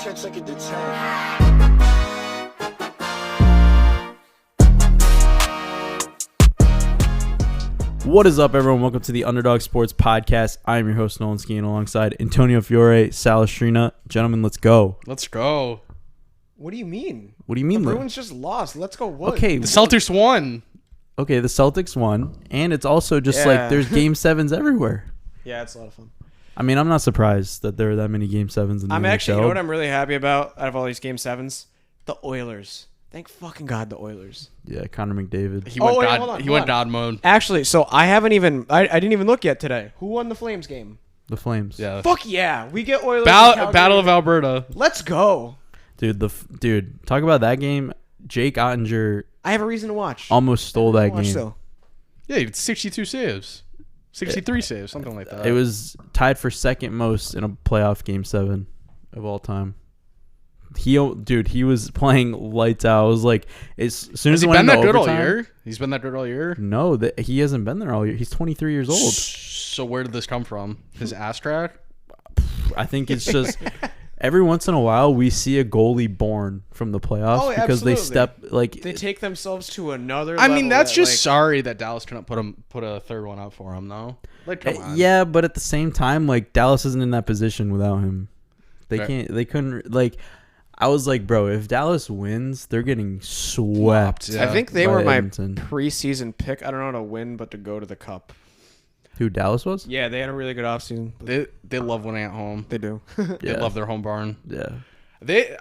can't take it to 10. What is up, everyone? Welcome to the Underdog Sports Podcast. I am your host, Nolan Skeen, alongside Antonio Fiore, Salestrina. Gentlemen, let's go. Let's go. What do you mean? What do you mean? The Bruins just lost. Let's go. What? Okay, The Celtics won. okay, the Celtics won, and it's also just Yeah. like there's game sevens everywhere. Yeah, it's a lot of fun. I mean, I'm not surprised that there are that many game sevens in the I'm NHL. actually, you know what I'm really happy about out of all these game sevens? The Oilers. Thank fucking God the Oilers. Yeah, Connor McDavid. He Oh, went wait, God. hold on, he hold went on. God mode. Actually, so I didn't even look yet today. Who won the Flames game? The Flames. Yeah. Fuck yeah. We get Oilers. and Calgary. Battle of Alberta. Let's go. Dude, talk about that game. Jake Ottinger I have a reason to watch. almost stole that Watch game. still. Yeah, he had 62 saves. 63 saves, something like that. It was tied for second most in a playoff game 7 of all time. He was playing lights out. I was like, as soon Has as he it went been that into good all overtime- year? He's been that good all year? No, he hasn't been there all year. He's 23 years old. So where did this come from? His ass track? I think it's just every once in a while we see a goalie born from the playoffs Oh, because they absolutely. step like They take themselves to another I level mean, that's that, just like, sorry that Dallas couldn't put a third one up for him, though. Like, come on. yeah, but at the same time, like Dallas isn't in that position without him. They Right. can't. They couldn't. Like, I was like, bro, if Dallas wins, they're getting swept. Yeah. I think they by were my Edmonton. preseason pick. I don't know to win, but to go to the Cup. Who Dallas was? Yeah, they had a really good offseason. They love winning at home. They do. They Yeah. love their home barn. Yeah.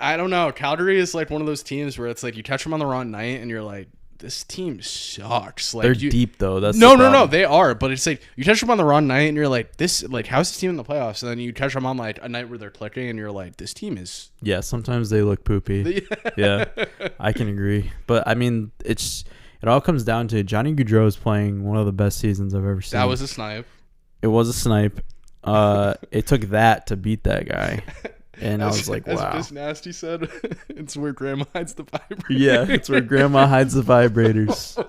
I don't know. Calgary is like one of those teams where it's like you catch them on the wrong night and you're like, this team sucks. Like They're deep though. That's no, the no, no. problem. They are, but it's like you catch them on the wrong night and you're like, how's this team in the playoffs? And then you catch them on like a night where they're clicking and you're like, this team is. Yeah, sometimes they look poopy. Yeah, I can agree. But I mean, it all comes down to Johnny Gaudreau is playing one of the best seasons I've ever seen. That was a snipe. It was a snipe. It took that to beat that guy, and I was like, as wow. Miss Nasty said, it's where grandma hides the vibrator. Yeah, it's where Grandma hides the vibrators,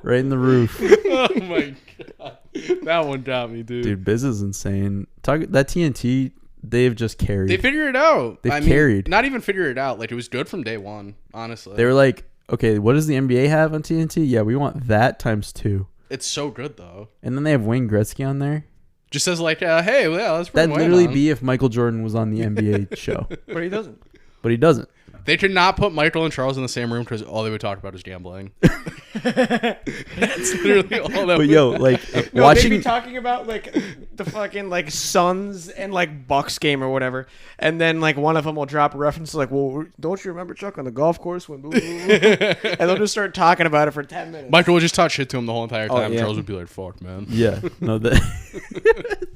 right in the roof. Oh my god, that one got me, dude. Dude, Biz is insane. That TNT, they've just carried. They figured it out. They've I mean, carried. not even figured it out. Like it was good from day one. Honestly, They were like, okay, what does the NBA have on TNT? Yeah, we want that times 2. it's so good though. And then they have Wayne Gretzky on there. Just says like, hey, well, let's bring That'd Wayne literally on. be if Michael Jordan was on the NBA show, But he doesn't. but he doesn't. They could not put Michael and Charles in the same room because all they would talk about is gambling. That's literally all that. But yo, like No, watching. they'd be talking about like the fucking like Suns and like Bucks game or whatever, and then like one of them will drop a reference like, "Well, don't you remember Chuck on the golf course when?" Blah, blah, blah, blah." And they'll just start talking about it for 10 minutes. Michael would just talk shit to him the whole entire time. yeah. Charles would be like, "Fuck, man." Yeah, no, that.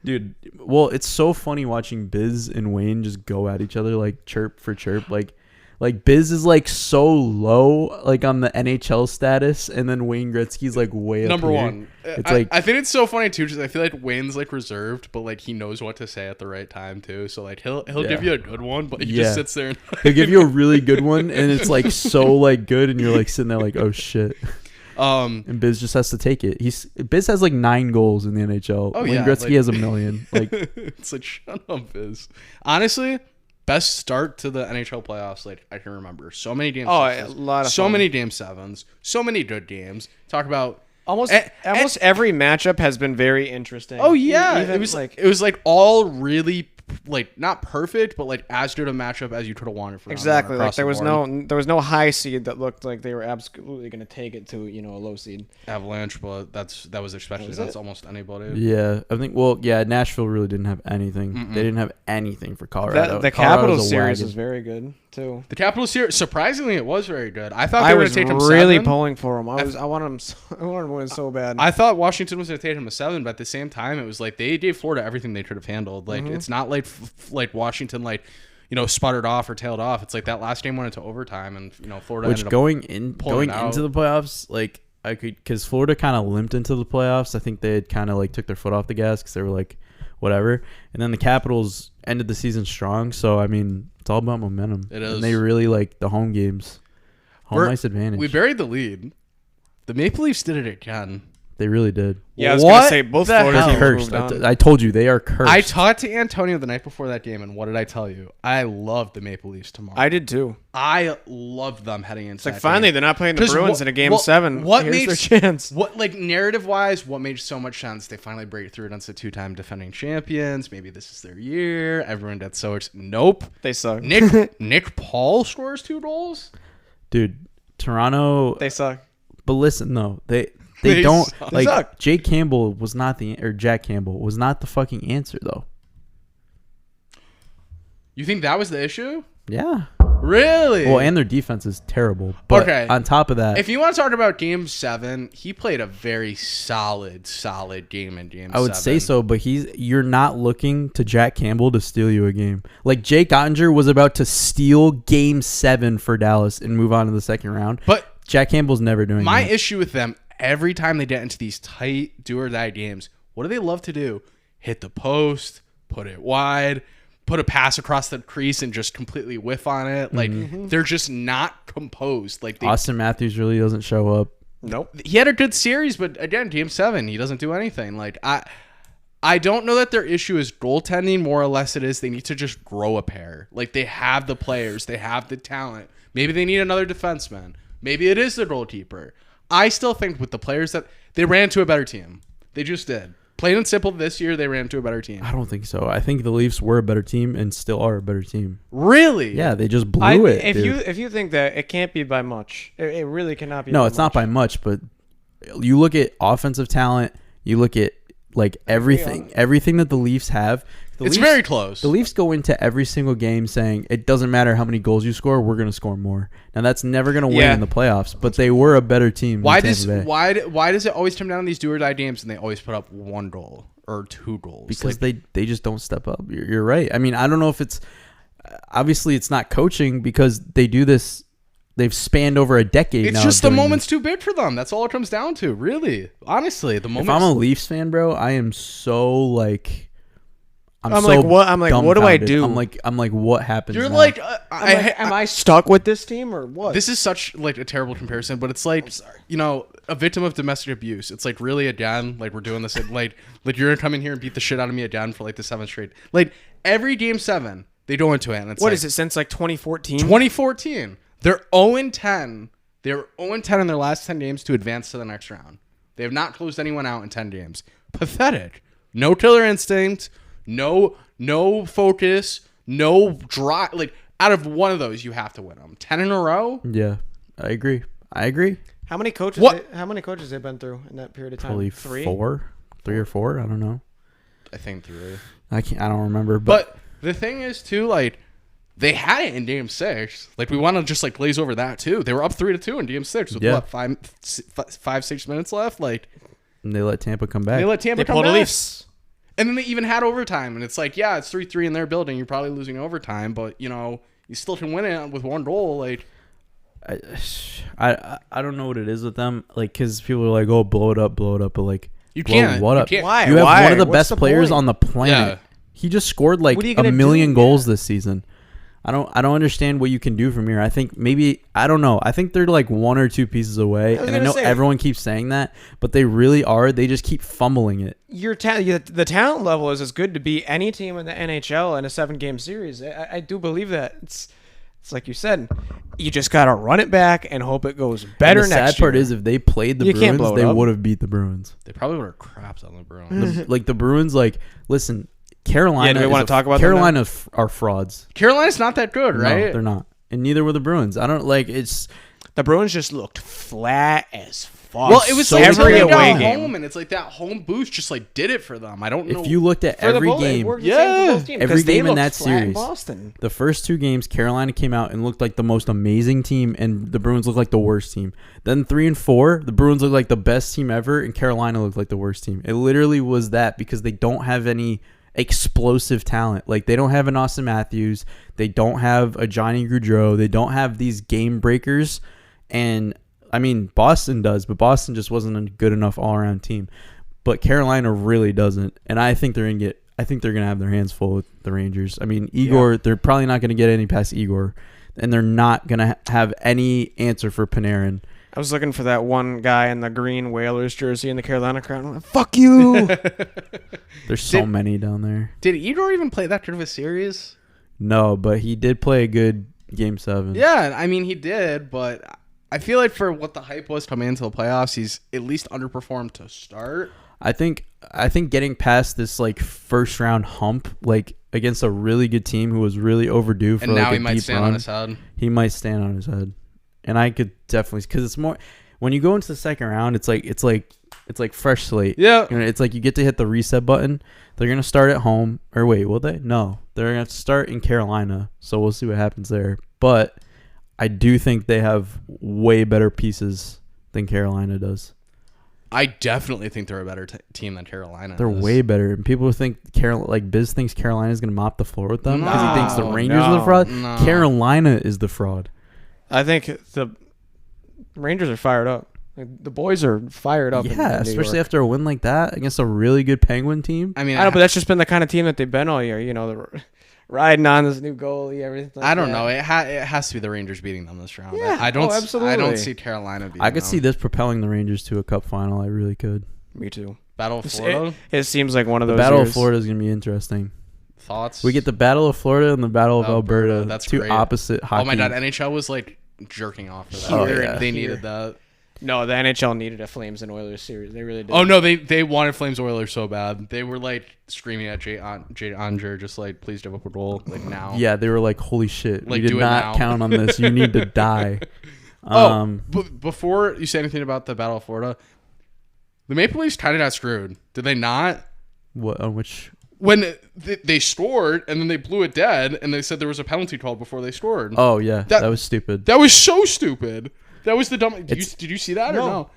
Dude, well, it's so funny watching Biz and Wayne just go at each other like chirp for chirp. Like Biz is like so low like on the NHL status, and then Wayne Gretzky's like way up Number here. one. It's I think it's so funny too because I feel like Wayne's like reserved, but like he knows what to say at the right time too. So like he'll Yeah. give you a good one, but he Yeah. just sits there and He'll give you a really good one, and it's like so like good, and you're like sitting there like, oh shit. And Biz just has to take it. Biz has like 9 goals in the NHL. Oh, Wayne yeah, Gretzky like- has 1 million. Like, it's like shut up, Biz. Honestly, best start to the NHL playoffs like I can remember. So many games. Oh, a lot of so fun. many game sevens. So many good games. Talk about. Almost And- every matchup has been very interesting. Oh yeah, Even, it was like all really like not perfect, but like as good a matchup as you could have wanted for exactly. Like across the board. there was no high seed that looked like they were absolutely going to take it to a low seed. Avalanche, but that was expected. Was That's it? almost anybody. yeah, I think. Well, yeah, Nashville really didn't have anything. They didn't have anything for Colorado. The Colorado's Capitals a series wagon. was very good too. The Capitals series, surprisingly, it was very good. I thought they I were was going to take them really 7. pulling for him. I wanted him. I wanted him to win so bad. I thought Washington was going to take them to 7, but at the same time, it was like they gave Florida everything they could have handled. Like it's not like like Washington sputtered off or tailed off. It's like that last game went into overtime, and Florida Which ended up going pulling it out. into the playoffs, like I could, because Florida kind of limped into the playoffs. I think they had kind of like took their foot off the gas because they were like, whatever. And then the Capitals ended the season strong. So I mean, it's all about momentum. It is. And they really like the home games, home We're- ice advantage. We buried the lead. The Maple Leafs did it again. They really did. Yeah, I was What gonna say both the Florida hell? teams Cursed. moved on. I told you they are cursed. I talked to Antonio the night before that game, and what did I tell you? I love the Maple Leafs tomorrow. I did too. I loved them heading into It's like that finally game. they're not playing the 'Cause Bruins what- in a game what- 7. what Here's made- their chance? What, like, narrative-wise, what made so much sense? They finally break through against the 2-time defending champions. Maybe this is their year. Everyone got so nope. They suck. Nick Paul scores 2 goals. Dude, Toronto. They suck. But listen, though, they They don't suck. like. They suck. Jake Campbell was not Jack Campbell was not the fucking answer though. You think that was the issue? Yeah. Really? Well, and their defense is terrible. But Okay. on top of that, If you want to talk about Game 7, he played a very solid game in Game 7. I would say so, but you're not looking to Jack Campbell to steal you a game. Like Jake Ottinger was about to steal Game 7 for Dallas and move on to the second round. But Jack Campbell's never doing my that. issue with them, every time they get into these tight do-or-die games, what do they love to do? Hit the post, put it wide, put a pass across the crease and just completely whiff on it. Like, they're just not composed. Like, Austin Matthews really doesn't show up. Nope. he had a good series, but again, Game 7, he doesn't do anything. Like, I don't know that their issue is goaltending. More or less it is they need to just grow a pair. Like, they have the players. They have the talent. Maybe they need another defenseman. Maybe it is the goalkeeper. I still think with the players that they ran into a better team. They just did. Plain and simple, this year they ran into a better team. I don't think so. I think the Leafs were a better team and still are a better team. Really? Yeah, they just blew it. If dude. you think that, it can't be by much. It really cannot be. No, by it's not much. by much, but you look at offensive talent, you look at like everything that the Leafs have. It's very close. The Leafs go into every single game saying it doesn't matter how many goals you score, we're going to score more. Now that's never going to win Yeah. in the playoffs, but they were a better team. Why than does Tampa Bay. why does it always come down to these do-or-die games and they always put up 1 goal or 2 goals? Because Like, they just don't step up. You're right. I mean, I don't know if it's obviously it's not coaching because they do this. They've spanned over a decade it's now. just of the doing moment's this. too big for them. That's all it comes down to, really. Honestly, the If moment. I'm a Leafs fan, bro, I am so like. I'm like, what- I'm like, what do I dumbfounded. do? I'm like, what happens? You're now? like, Am I stuck with this team or what? this is such like a terrible comparison, but it's like, you know, a victim of domestic abuse. It's like really again, like we're doing this at, like you're gonna come in here and beat the shit out of me again for like the 7th straight. Like every Game 7, they go into it and it's what like, is it since like 2014? 2014. They're 0-10. They're 0-10 in their last 10 games to advance to the next round. They have not closed anyone out in 10 games. Pathetic. No killer instinct. No focus. No drive. Like out of one of those, you have to win them. 10 in a row. yeah, I agree. How many coaches? What? How many coaches they've been through in that period of time? Probably 3. 3 or 4. I don't know. I think 3. I don't remember. But, But the thing is too, like they had it in Game 6. Like we want to just like glaze over that too. They were up 3-2 in Game 6 with Yeah. what 5-6 minutes left. Like they let Tampa come back. they let Tampa They come pulled the back. Leafs. And then they even had overtime, and it's like, yeah, it's 3-3 in their building. You're probably losing overtime, but you know you still can win it with 1 goal. Like I don't know what it is with them. Like, because people are like, oh, blow it up, but like, you blow can't. what You up? can't. Why? You have Why? one of the What's best the players point? on the planet. Yeah. He just scored like What are you a gonna million do? goals Yeah. this season. I don't understand what you can do from here. I think maybe I don't know. I think they're like 1 or 2 pieces away, I was and I gonna know say- everyone keeps saying that, but they really are. They just keep fumbling it. The talent level is as good to beat any team in the NHL in a 7-game series. I do believe that. It's like you said. You just gotta run it back and hope it goes better And the next sad part year. is if they played the You can't Bruins, blow it they up. would have beat the Bruins. They probably would have crapped on the Bruins. Like the Bruins, like listen, Carolina. Yeah, do we is wanna a- talk about them Carolina are frauds. Carolina's not that good, right? No, they're not, and neither were the Bruins. I don't like it's. The Bruins just looked flat as fuck. Well, it was So like every every away away game. home, and it's like that home boost just like did it for them. I don't know. If you looked at For the every Bull- it game, worked the same for both teams, every 'cause they game in looked that flat in series, Boston. the first 2 games, Carolina came out and looked like the most amazing team, and the Bruins looked like the worst team. Then 3 and 4, the Bruins looked like the best team ever, and Carolina looked like the worst team. It literally was that because they don't have any explosive talent. Like they don't have an Austin Matthews, they don't have a Johnny Gaudreau, they don't have these game breakers, and I mean Boston does, but Boston just wasn't a good enough all-around team. But Carolina really doesn't, and I think they're gonna have their hands full with the Rangers. I mean, Igor, they're probably not gonna get any past Igor, and they're not gonna have any answer for Panarin. I was looking for that one guy in the green Whalers jersey in the Carolina crowd. I'm like, fuck you. There's so many down there. Did Edor even play that good of a series? No, but he did play a good Game 7. Yeah, I mean, he did, but I feel like for what the hype was coming into the playoffs, he's at least underperformed to start. I think getting past this like first round hump, like against a really good team who was really overdue for And like now a he might deep stand run, on his head. He might stand on his head, and I could definitely, because it's more when you go into the second round, it's like fresh slate. Yeah. You know, it's like you get to hit the reset button. They're gonna start at home, or wait, will they? No, they're gonna start in Carolina. So we'll see what happens there. But I do think they have way better pieces than Carolina does. I definitely think they're a better team than Carolina. They're way better, and people think Biz thinks Carolina's gonna mop the floor with them because he thinks the No, Rangers are the fraud. no. Carolina is the fraud. I think the Rangers are fired up. Like, the boys are fired up. Yeah, in New especially York. after a win like that against a really good Penguin team. I mean, I know, but that's just been the kind of team that they've been all year. You know, they're riding on this new goalie, everything. Like I don't that. know. It has to be the Rangers beating them this round. Yeah. I don't. Oh, absolutely. I don't see Carolina beating I could them. see this propelling the Rangers to a Cup final. I really could. Me too. Battle of Florida. It seems like one of The those. Battle years. of Florida is gonna be interesting. Thoughts? We get the Battle of Florida and the Battle of Alberta. That's two great. opposite hockey. Oh my god, NHL was like jerking off for that. Oh, yeah. They needed that. No, the NHL needed a Flames and Oilers series. They really did. Oh no, they wanted Flames Oilers so bad. They were like screaming at Jay Onger, just like, please give up a goal like now. Yeah, they were like, "Holy shit, Like, we did do it not now." count on this. You need to die." Before you say anything about the Battle of Florida, the Maple Leafs kind of got screwed. Did they not? What on which? When they scored and then they blew it dead, and they said there was a penalty called before they scored. Oh yeah, That- that was stupid. That was so stupid. That was the dumb. Did you see that or No. no?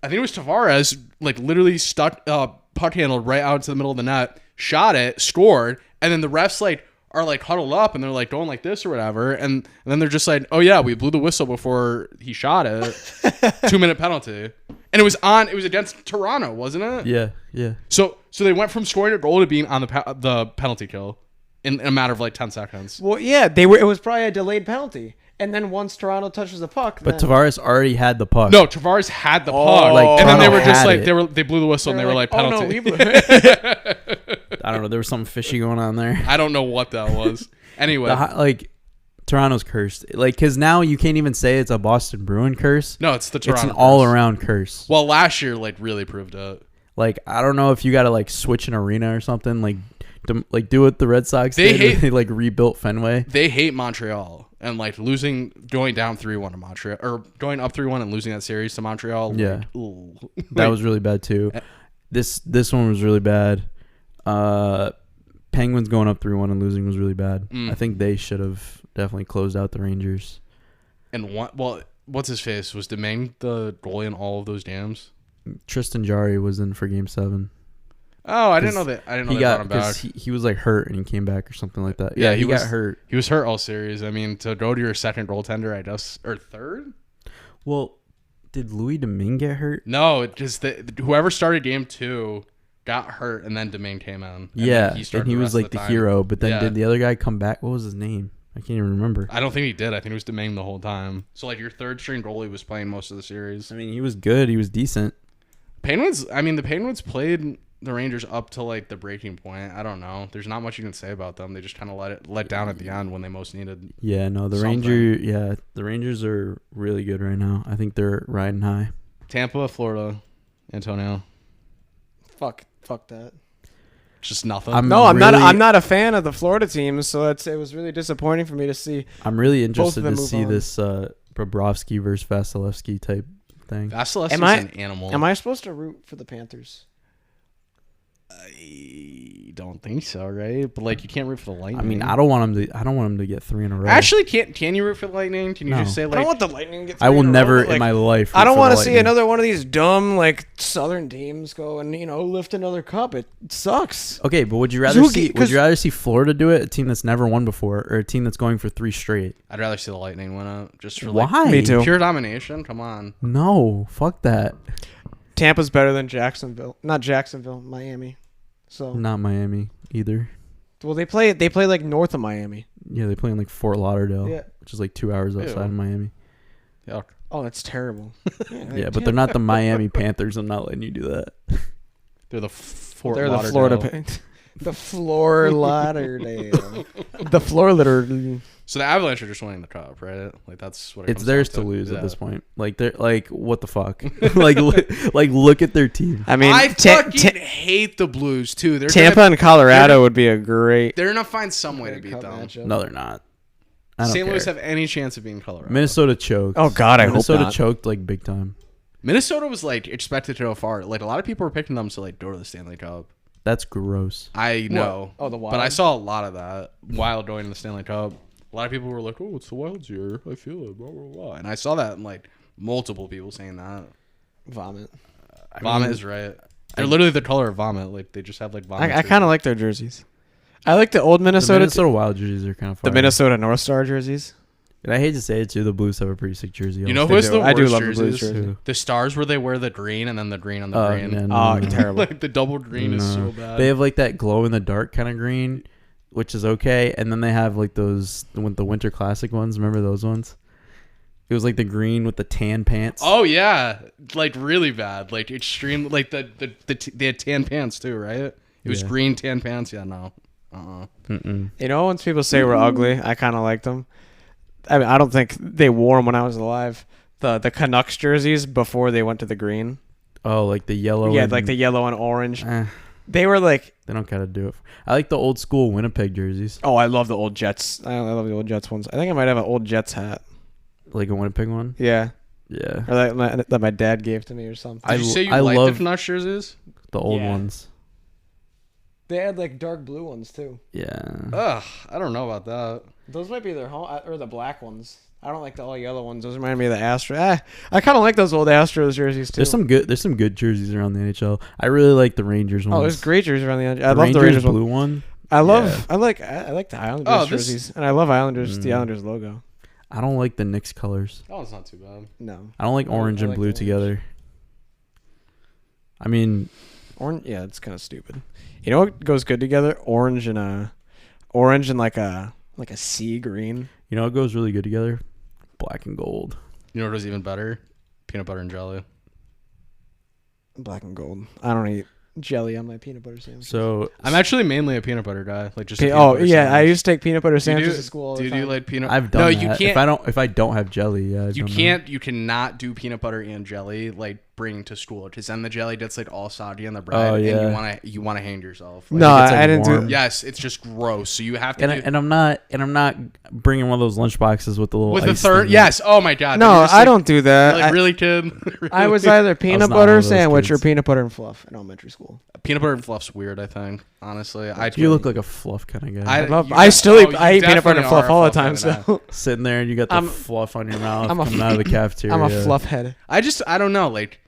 I think it was Tavares, like literally stuck puck handled right out into the middle of the net, shot it, scored, and then the refs like are like huddled up and they're like going like this or whatever, and then they're just like, oh yeah, we blew the whistle before he shot it, 2-minute penalty, and it was against Toronto, wasn't it? Yeah. So they went from scoring a goal to being on the penalty kill in a matter of like 10 seconds. Well, yeah, they were. It was probably a delayed penalty, and then once Toronto touches the puck, But then Tavares already had the puck. No, Tavares had the puck, like, and then they Toronto were just had like it. they blew the whistle and they were like oh no, penalty. we blew it. I don't know. There was something fishy going on there. I don't know what that was. Anyway, Toronto's cursed. Like, because now you can't even say it's a Boston Bruin curse. no, it's the Toronto. It's an curse. all-around curse. Well, last year like really proved it. Like, I don't know if you got to like switch an arena or something. Like do what the Red Sox They did. hate- They like rebuilt Fenway. They hate Montreal and like going down 3-1 to Montreal or going up 3-1 and losing that series to Montreal. Yeah. like, ooh. That was really bad too. This one was really bad. Penguins going up 3-1 and losing was really bad. I think they should have definitely closed out the Rangers. And what's his face was Domingue the goalie in all of those games. Tristan Jarry was in for Game 7. Oh, I didn't know that. I didn't know He they brought him got back. because he was like hurt and he came back or something like that. Yeah, Yeah, he he got was- hurt. He was hurt all series. I mean, to go to your second goaltender, I guess, or third. Well, did Louis Domingue get hurt? No, it just whoever started game 2 got hurt, and then Domingue came in. Yeah, then started and he the was rest of like the time. hero. But then Yeah. did the other guy come back? What was his name? I can't even remember. I don't think he did. I think it was Domingue the whole time. So like your third string goalie was playing most of the series. I mean, he was good. He was decent. The Penguins played the Rangers up to like the breaking point. I don't know. There's not much you can say about them. They just kind of let down at the end when they most needed. Yeah, no, the Something. Rangers are really good right now. I think they're riding high. Tampa, Florida, Antonio. fuck that. Just nothing. I'm No, I'm really- not a fan of the Florida team, so it was really disappointing for me to see. I'm really interested them to move see on. this Bobrovsky versus Vasilevsky type thing. Vasilevsky's Am I- an animal. Am I supposed to root for the Panthers? I don't think so, right? But like, you can't root for the Lightning. I mean, I don't want him to get 3 in a row. Actually, can you root for the Lightning? Can you No. just say I like? don't want the Lightning to get. I will three in a row, never but, like, in my life. I don't want want to see another one of these dumb like Southern teams go and lift another cup. It sucks. Okay, but would you Who rather ge- see? Would 'cause- you rather see Florida do it, a team that's never won before, or a team that's going for 3 straight? I'd rather see the Lightning win it just for like Why? Me too. pure domination. Come on. No, fuck that. Tampa's better than Jacksonville. Not Jacksonville, Miami. So Not Miami either. well, they play like north of Miami. Yeah, they play in like Fort Lauderdale, Yeah. which is like 2 hours outside Ew. of Miami. Yuck. Oh, that's terrible. Yeah, but they're not the Miami Panthers. I'm not letting you do that. They're the Fort They're the Lauderdale. Florida. The Floor Lauderdale. The Floor Lauderdale. So the Avalanche are just winning the cup, right? Like that's what it It's comes theirs down to lose Yeah. at this point. Like they're like, what the fuck? like look at their team. I mean, I fucking hate the Blues too. They're Tampa and Colorado would be a great. They're gonna find some way to beat cup them. matchup. No, they're not. I don't St. Louis care. have any chance of being Colorado? Minnesota choked. Oh God, I hope Minnesota not. choked like big time. Minnesota was like expected to go far. Like a lot of people were picking them to like go to the Stanley Cup. That's gross. I know. Oh, the But I Wild? saw a lot of that while going to the Stanley Cup. A lot of people were like, "Oh, it's the Wild's year. I feel it." Blah blah blah. And I saw that and like multiple people saying that. Vomit. Vomit is right. They're literally the color of vomit. Like they just have like vomit. I kind of like their jerseys. I like the old The Minnesota. Minnesota Wild jerseys are kind of The fire. Minnesota North Star jerseys. And I hate to say it too, the Blues have a pretty sick jersey. You know also. who is do. the I do worst love the Blues jerseys? jersey. Who? The Stars where they wear the green and then the green on the Oh, green. yeah, Oh, no. terrible. Like the double green is No. so bad. They have like that glow in the dark kind of green, which is okay, and then they have like those with the Winter Classic ones. Remember those ones? It was like the green with the tan pants. Oh yeah, like really bad, like extreme, like they had tan pants too, right? It was Yeah. green tan pants. Yeah, no. Mm-mm. You know, once people say we're ugly, I kind of liked them. I mean, I don't think they wore them when I was alive. The Canucks jerseys before they went to the green. Oh, like the yellow. Yeah, and, like the yellow and orange. eh, They were like, they don't gotta do it. I like the old school Winnipeg jerseys, oh, I love the old Jets. I love the old Jets ones. I think I might have an old Jets hat. like a Winnipeg one. Yeah, Yeah, or that my dad gave to me or something. Did you say you I liked love the Canucks jerseys? the old Yeah. ones. They had like dark blue ones too. Yeah, Ugh, I don't know about that. Those might be their home or the black ones. I don't like the all yellow ones. Those remind me of the Astros. I kind of like those old Astros jerseys too. there's some good jerseys around the NHL. I really like the Rangers ones. Oh, there's great jerseys around the edge. I The love the Rangers blue one. one. I love. Yeah. I like the Islanders Oh, this- jerseys, and I love Islanders. The Islanders logo. I don't like the Knicks colors. Oh, it's not too bad. No, I don't like orange I and like blue the orange. together. I mean, orange. Yeah, it's kind of stupid. You know what goes good together? Orange and like a sea green. you know what goes really good together? Black and gold. You know what was even better? Peanut butter and jelly. Black and gold. I don't eat jelly on my peanut butter sandwich. So I'm actually mainly a peanut butter guy. Like just. a peanut Oh butter yeah, I sandwich. used to take peanut butter Do you sandwiches do- to school all Do the you time. do like peanut? I've done No, that. you can't. If I don't have jelly, yeah, I've You done can't. You cannot do peanut butter and jelly like bring to school because then the jelly gets like all soggy on the bread, Oh, and yeah. you wanna hang yourself. Like, No, Like, it's, like, I didn't warm. do. Yes, it's just gross. So you have to. That. And I'm not bringing one of those lunch boxes with the little with the ice third. thing. Yes. Oh my god. No, Then you're just, I like- don't do you're that. Like really, kid. I was either peanut not one butter of those sandwich or kids. peanut butter and fluff in elementary school. Peanut butter and fluff's weird. I think honestly, You look like a fluff kind of guy. I- I love. you I got- still oh, eat. you I eat peanut butter and definitely fluff are all a the time. fluff So Sitting there and you got the I'm- fluff on your mouth I'm a- coming out of the cafeteria. I'm a fluff head. I don't know. Like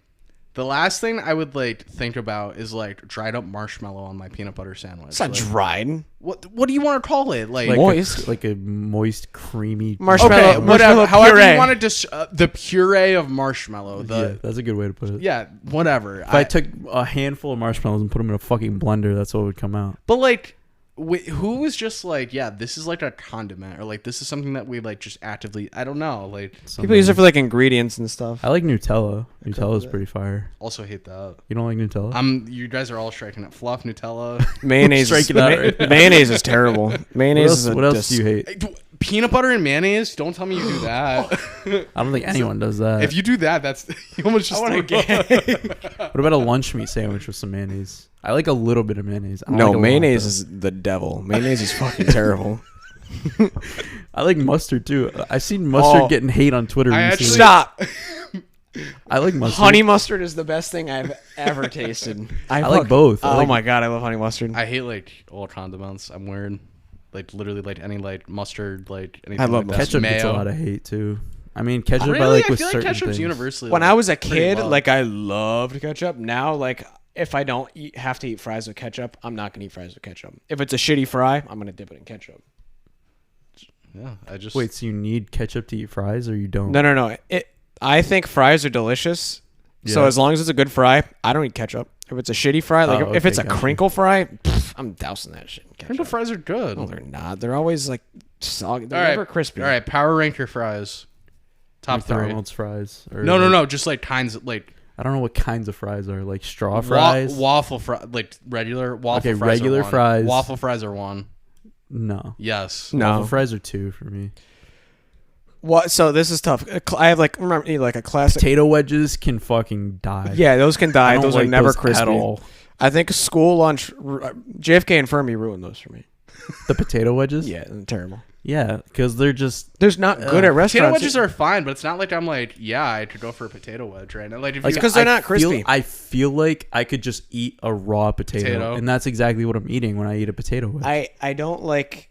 the last thing I would like think about is like dried up marshmallow on my peanut butter sandwich. It's not Like, dried. what do you want to call it? Like, like Moist. like a moist, creamy Marshmallow- okay, whatever. marshmallow However puree. you want to the puree of marshmallow. Yeah, that's a good way to put it. Yeah, whatever. If I took a handful of marshmallows and put them in a fucking blender, that's what would come out. But like, who was just like, yeah, this is like a condiment, or like this is something that we like just actively. I don't know. Like, People use it for like ingredients and stuff. I like Nutella. Nutella's that. pretty fire. also hate that. You don't like Nutella? You guys are all striking at fluff, Nutella, Mayonnaise. Strike it out right Mayonnaise is terrible. what Mayonnaise else, is a what else do you hate? peanut butter and mayonnaise. Don't tell me you do that. I don't think anyone does that. If you do that, that's you almost just. What about a lunch meat sandwich with some mayonnaise? I like a little bit of mayonnaise. I don't No, like a lot, mayonnaise though. is the devil. Mayonnaise is fucking terrible. I like mustard too. I've seen mustard Oh. getting hate on Twitter I recently. actually- Stop. I like mustard. Honey mustard is the best thing I've ever tasted. I like both. I Oh like- my god, I love honey mustard. I hate like all condiments. I'm weird. Like literally like any like mustard, like anything. I love like that. ketchup gets a Mayo. lot of hate too. I mean, ketchup Really? I like I with feel like certain ketchup's things. universally. When like, I was a pretty kid, loved. like I loved ketchup. Now, like if I don't have to eat fries with ketchup, I'm not gonna eat fries with ketchup. If it's a shitty fry, I'm gonna dip it in ketchup. yeah, I just Wait, so you need ketchup to eat fries, or you don't? No. I think fries are delicious. So Yeah. as long as it's a good fry, I don't eat ketchup. If it's a shitty fry, like Oh, if it's a okay, gotcha. crinkle fry, I'm dousing that shit in crinkle ketchup. fries are good. No, they're not. They're always like soggy. They're All right, never crispy. All right, power rank your fries. Top three. McDonald's fries. Or No. Just like kinds of like I don't know what kinds of fries are. Like straw fries. waffle fries, like regular waffle Okay, fries. regular are one. fries. Waffle fries are one. No. Yes. No. Waffle fries are 2 for me. What? So this is tough. I have like remember like a classic. Potato wedges can fucking die. Yeah, those can I die. don't Those like are never those crispy. at all. I think school lunch. JFK and Fermi ruined those for me. The potato wedges? Yeah, they're terrible. Yeah, because they're just There's not good at restaurants. Potato wedges are fine, but it's not like I'm like, yeah, I could go for a potato wedge right now. Like, if like you, because they're I not crispy. I feel like I could just eat a raw potato, and that's exactly what I'm eating when I eat a potato wedge. I don't like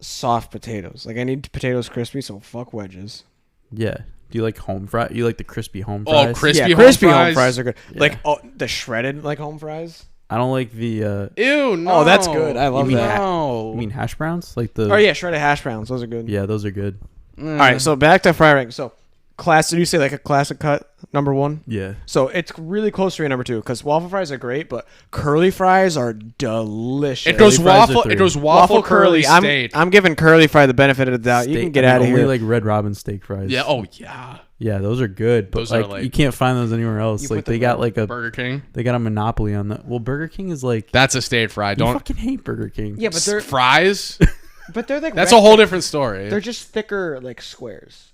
soft potatoes. Like I need potatoes crispy, so fuck wedges. Yeah. Do you like home fry? You like the crispy home Oh, fries? crispy, Yeah, home crispy fries. home fries are good. Yeah. Like the shredded like home fries. I don't like the. Ew, no. Oh, that's good. I love mean that. No. You mean hash browns? Like the. Oh yeah, shredded hash browns. Those are good. Yeah, those are good. All right, so back to fry rank. So, did you say like a classic cut number 1? Yeah. So it's really close to your number 2 because waffle fries are great, but curly fries are delicious. It goes Curly fries are waffle. 3. It goes waffle curly state. I'm giving curly fry the benefit of the doubt. You can get out of only here. like Red Robin steak fries. Yeah. Oh yeah. Yeah, those are good, but Those are, like, like- you can't find those anywhere else. You Like put the they got like a Burger King. they got a monopoly on that. Well, Burger King is like That's a state fry. you Don't fucking hate Burger King. Yeah, but they're fries. like That's a whole different story. They're just thicker like squares.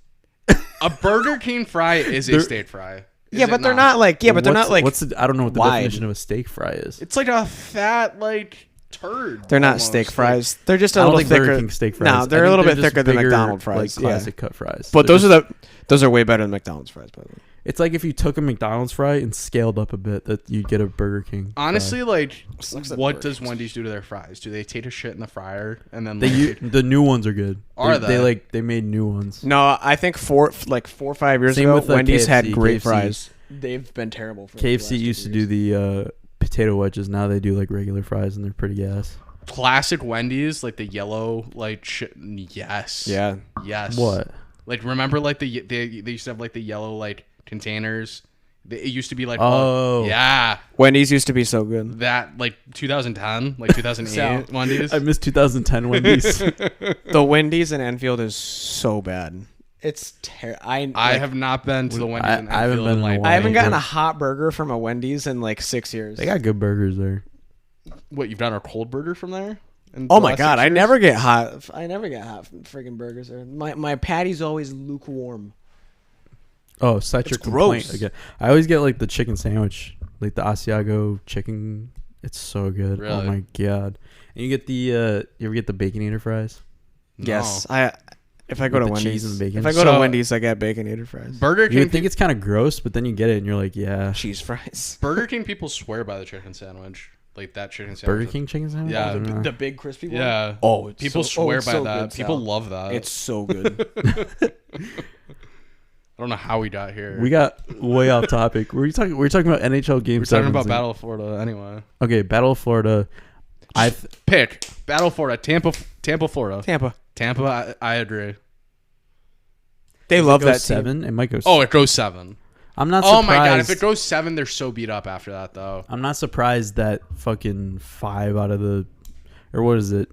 A Burger King fry is a state fry. Is Yeah, it but they're not like but they're What's- not like what's the, I don't know what the wide. definition of a steak fry is. It's like a fat like turd. they're not almost. steak Like, fries. They're just a I don't little think thicker. Burger King steak fries. No, they're I a think little bit just thicker than bigger, McDonald's fries. like classic cut fries. But They're those are way better than McDonald's fries, by the way. It's like if you took a McDonald's fry and scaled up a bit, that you'd get a Burger King. fry. Honestly, like, Sucks that what Burger does King's- Wendy's do to their fries? Do they take a shit in the fryer and then they like, the new ones are good. Are they they? like they made new ones. No, I think 4 or 5 years Same ago, with, Wendy's had KFC. great KFC. fries. They've been terrible. For KFC used to do the potato wedges. Now they do like regular fries, and they're pretty gas. classic Wendy's, like the yellow, like yes, Yeah. yes. What? Like remember, like they used to have like the yellow like containers. It used to be like Oh. yeah, Wendy's used to be so good. that like 2010, like 2008 Wendy's. I miss 2010 Wendy's. The Wendy's in Enfield is so bad. It's terrible. I have not been to the Wendy's. in I haven't Enfield been in a like while. I haven't gotten Yeah. a hot burger from a Wendy's in like 6 years. They got good burgers there. What, you've done our cold burger from there? in Oh the my last god, 6 I years? never get hot. I never get hot friggin' burgers there. My patty's always lukewarm. Oh, such your It's complaint gross. again. I always get like the chicken sandwich, like the Asiago chicken. It's so good. Oh Really? my god! And you get the you ever get the Baconator fries? No. Yes, if I go With to the cheese Wendy's, and bacon? if I go to So- Wendy's, I get baconator fries. Burger You King. would think it's kind of gross, but then you get it and you're like, yeah. Cheese fries. Burger King people swear by the chicken sandwich, like that chicken sandwich. Burger King chicken sandwich? Yeah, I don't know. The big crispy one. Yeah. Oh, it's People so- swear it's by so that. good, People Sal. love that. It's so good. I don't know how we got here. We got way off topic. We're talking about NHL game We're talking about sevens. Battle of Florida anyway. Okay, Battle of Florida. Pick Battle of Florida, Tampa, Florida, Tampa. Tampa. I agree. They love go that team. 7. It might go. Oh, it goes 7. I'm not Oh surprised. my god, if it goes 7, they're so beat up after that though. I'm not surprised that fucking 5 out of the, or what is it?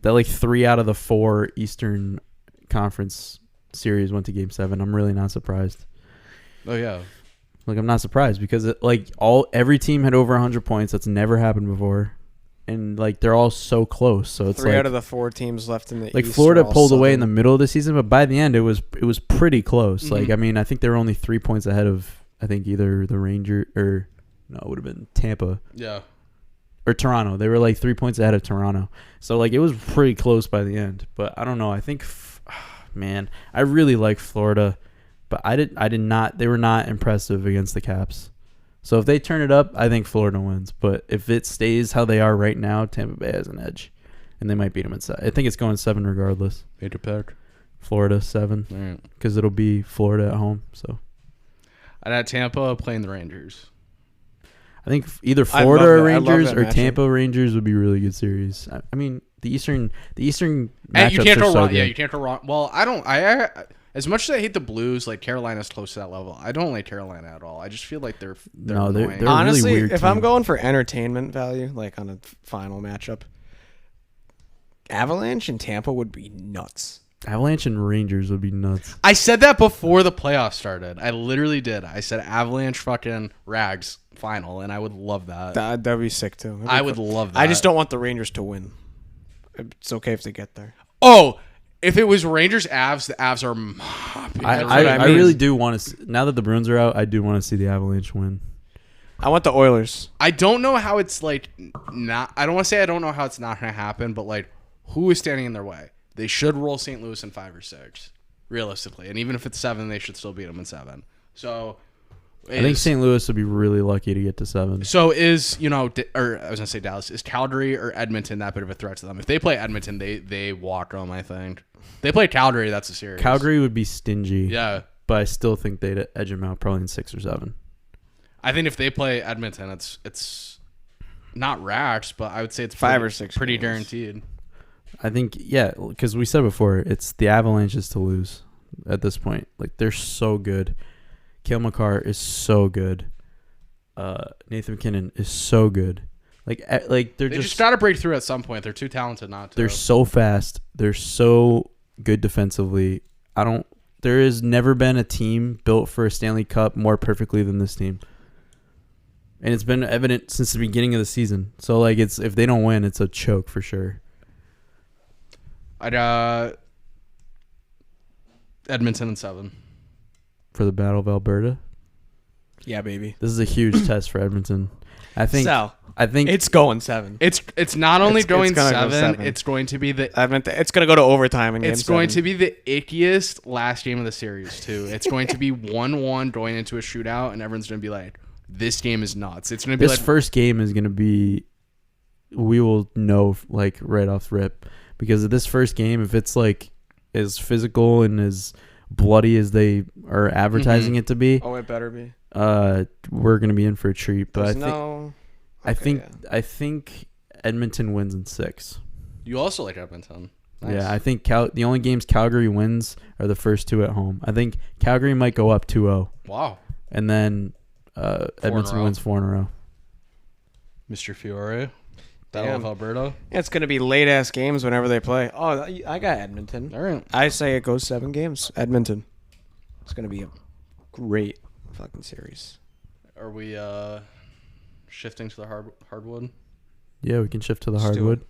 That like 3 out of the 4 Eastern Conference series went to Game 7. I'm really not surprised. Oh yeah. Like I'm not surprised because it, like every team had over 100 points. That's never happened before, and like they're all so close. So it's 3 like out of the 4 teams left in the like East Florida are all pulled away in the Southern. middle of the season, but by the end it was pretty close. Mhm. Like I mean, I think they were only 3 points ahead of I think either the Ranger or no, it would have been Tampa Yeah. or Toronto. They were like 3 points ahead of Toronto. So like it was pretty close by the end. But I don't know. I think man, I really like Florida, but I did not. They were not impressive against the Caps. So if they turn it up, I think Florida wins. But if it stays how they are right now, Tampa Bay has an edge, and they might beat them in 7. I think it's going 7 regardless. Major pick. Florida 7 All right. because it'll be Florida at home. So And at Tampa playing the Rangers. I think either I Florida love or that. I love Rangers that or matchup. Tampa Rangers would be a really good series. I mean the Eastern And matchups you can't are go so wrong. good. Yeah, you can't go wrong. Well, I as much as I hate the Blues, like Carolina's close to that level. I don't like Carolina at all. I just feel like they're No, they're- annoying. they're- a really Honestly, weird if I'm team. going for entertainment value, like on a final matchup, Avalanche and Tampa would be nuts. Avalanche and Rangers would be nuts. I said that before the playoffs started. I literally did. I said Avalanche fucking Rags final, and I would love that. That'd be sick too. I would love that. I just don't want the Rangers to win. It's okay if they get there. Oh, if it was Rangers Avs, the Avs are mopping. I really do want to. Now that the Bruins are out, I do want to see the Avalanche win. I want the Oilers. I don't know how it's like not. I don't want to say I don't know how it's not going to happen, but like, who is standing in their way? They should roll St. Louis in 5 or 6, realistically, and even if it's 7, they should still beat them in 7. So, I think St. Louis would be really lucky to get to 7. So is or I was gonna say Dallas. Is Calgary or Edmonton that bit of a threat to them? If they play Edmonton, they walk them. I think they play Calgary. That's a series. Calgary would be stingy. Yeah, but I still think they'd edge them out probably in 6 or 7. I think if they play Edmonton, it's not racks, but I would say it's 5 or 6 pretty games. guaranteed. I think, yeah, because we said before, it's the Avalanches to lose at this point. Like, they're so good. Cale Makar is so good. Nathan McKinnon is so good. Like they're They just got to break through at some point. They're too talented not to. They're so fast. They're so good defensively. There has never been a team built for a Stanley Cup more perfectly than this team. And it's been evident since the beginning of the season. So, like, if they don't win, it's a choke for sure. Edmonton in 7 For the Battle of Alberta. Yeah, baby. This is a huge test for Edmonton. I think It's going 7. It's not only going gonna go 7, 7. it's going to be the It's going to go to overtime in game 7. it's going to be the ickiest last game of the series too. It's going to be 1-1 going into a shootout, and everyone's going to be like, "This game is nuts." It's going to be this first game is going to be. We will know like right off the rip because of this first game. If it's like as physical and as bloody as they are advertising it to be, Oh, it better be. we're going to be in for a treat. But I I think Edmonton wins in 6. You also like Edmonton. Nice. Yeah, I think the only games Calgary wins are the first 2 at home. I think Calgary might go up 2-0. Wow. And then Edmonton wins 4 in a row. Mr. Fiore. Battle of Damn. Alberta. It's going to be late-ass games whenever they play. Oh, I got Edmonton. All right. I say it goes 7 games. Edmonton. It's going to be a great fucking series. Are we shifting to the hardwood? Yeah, we can shift to the Let's do hardwood.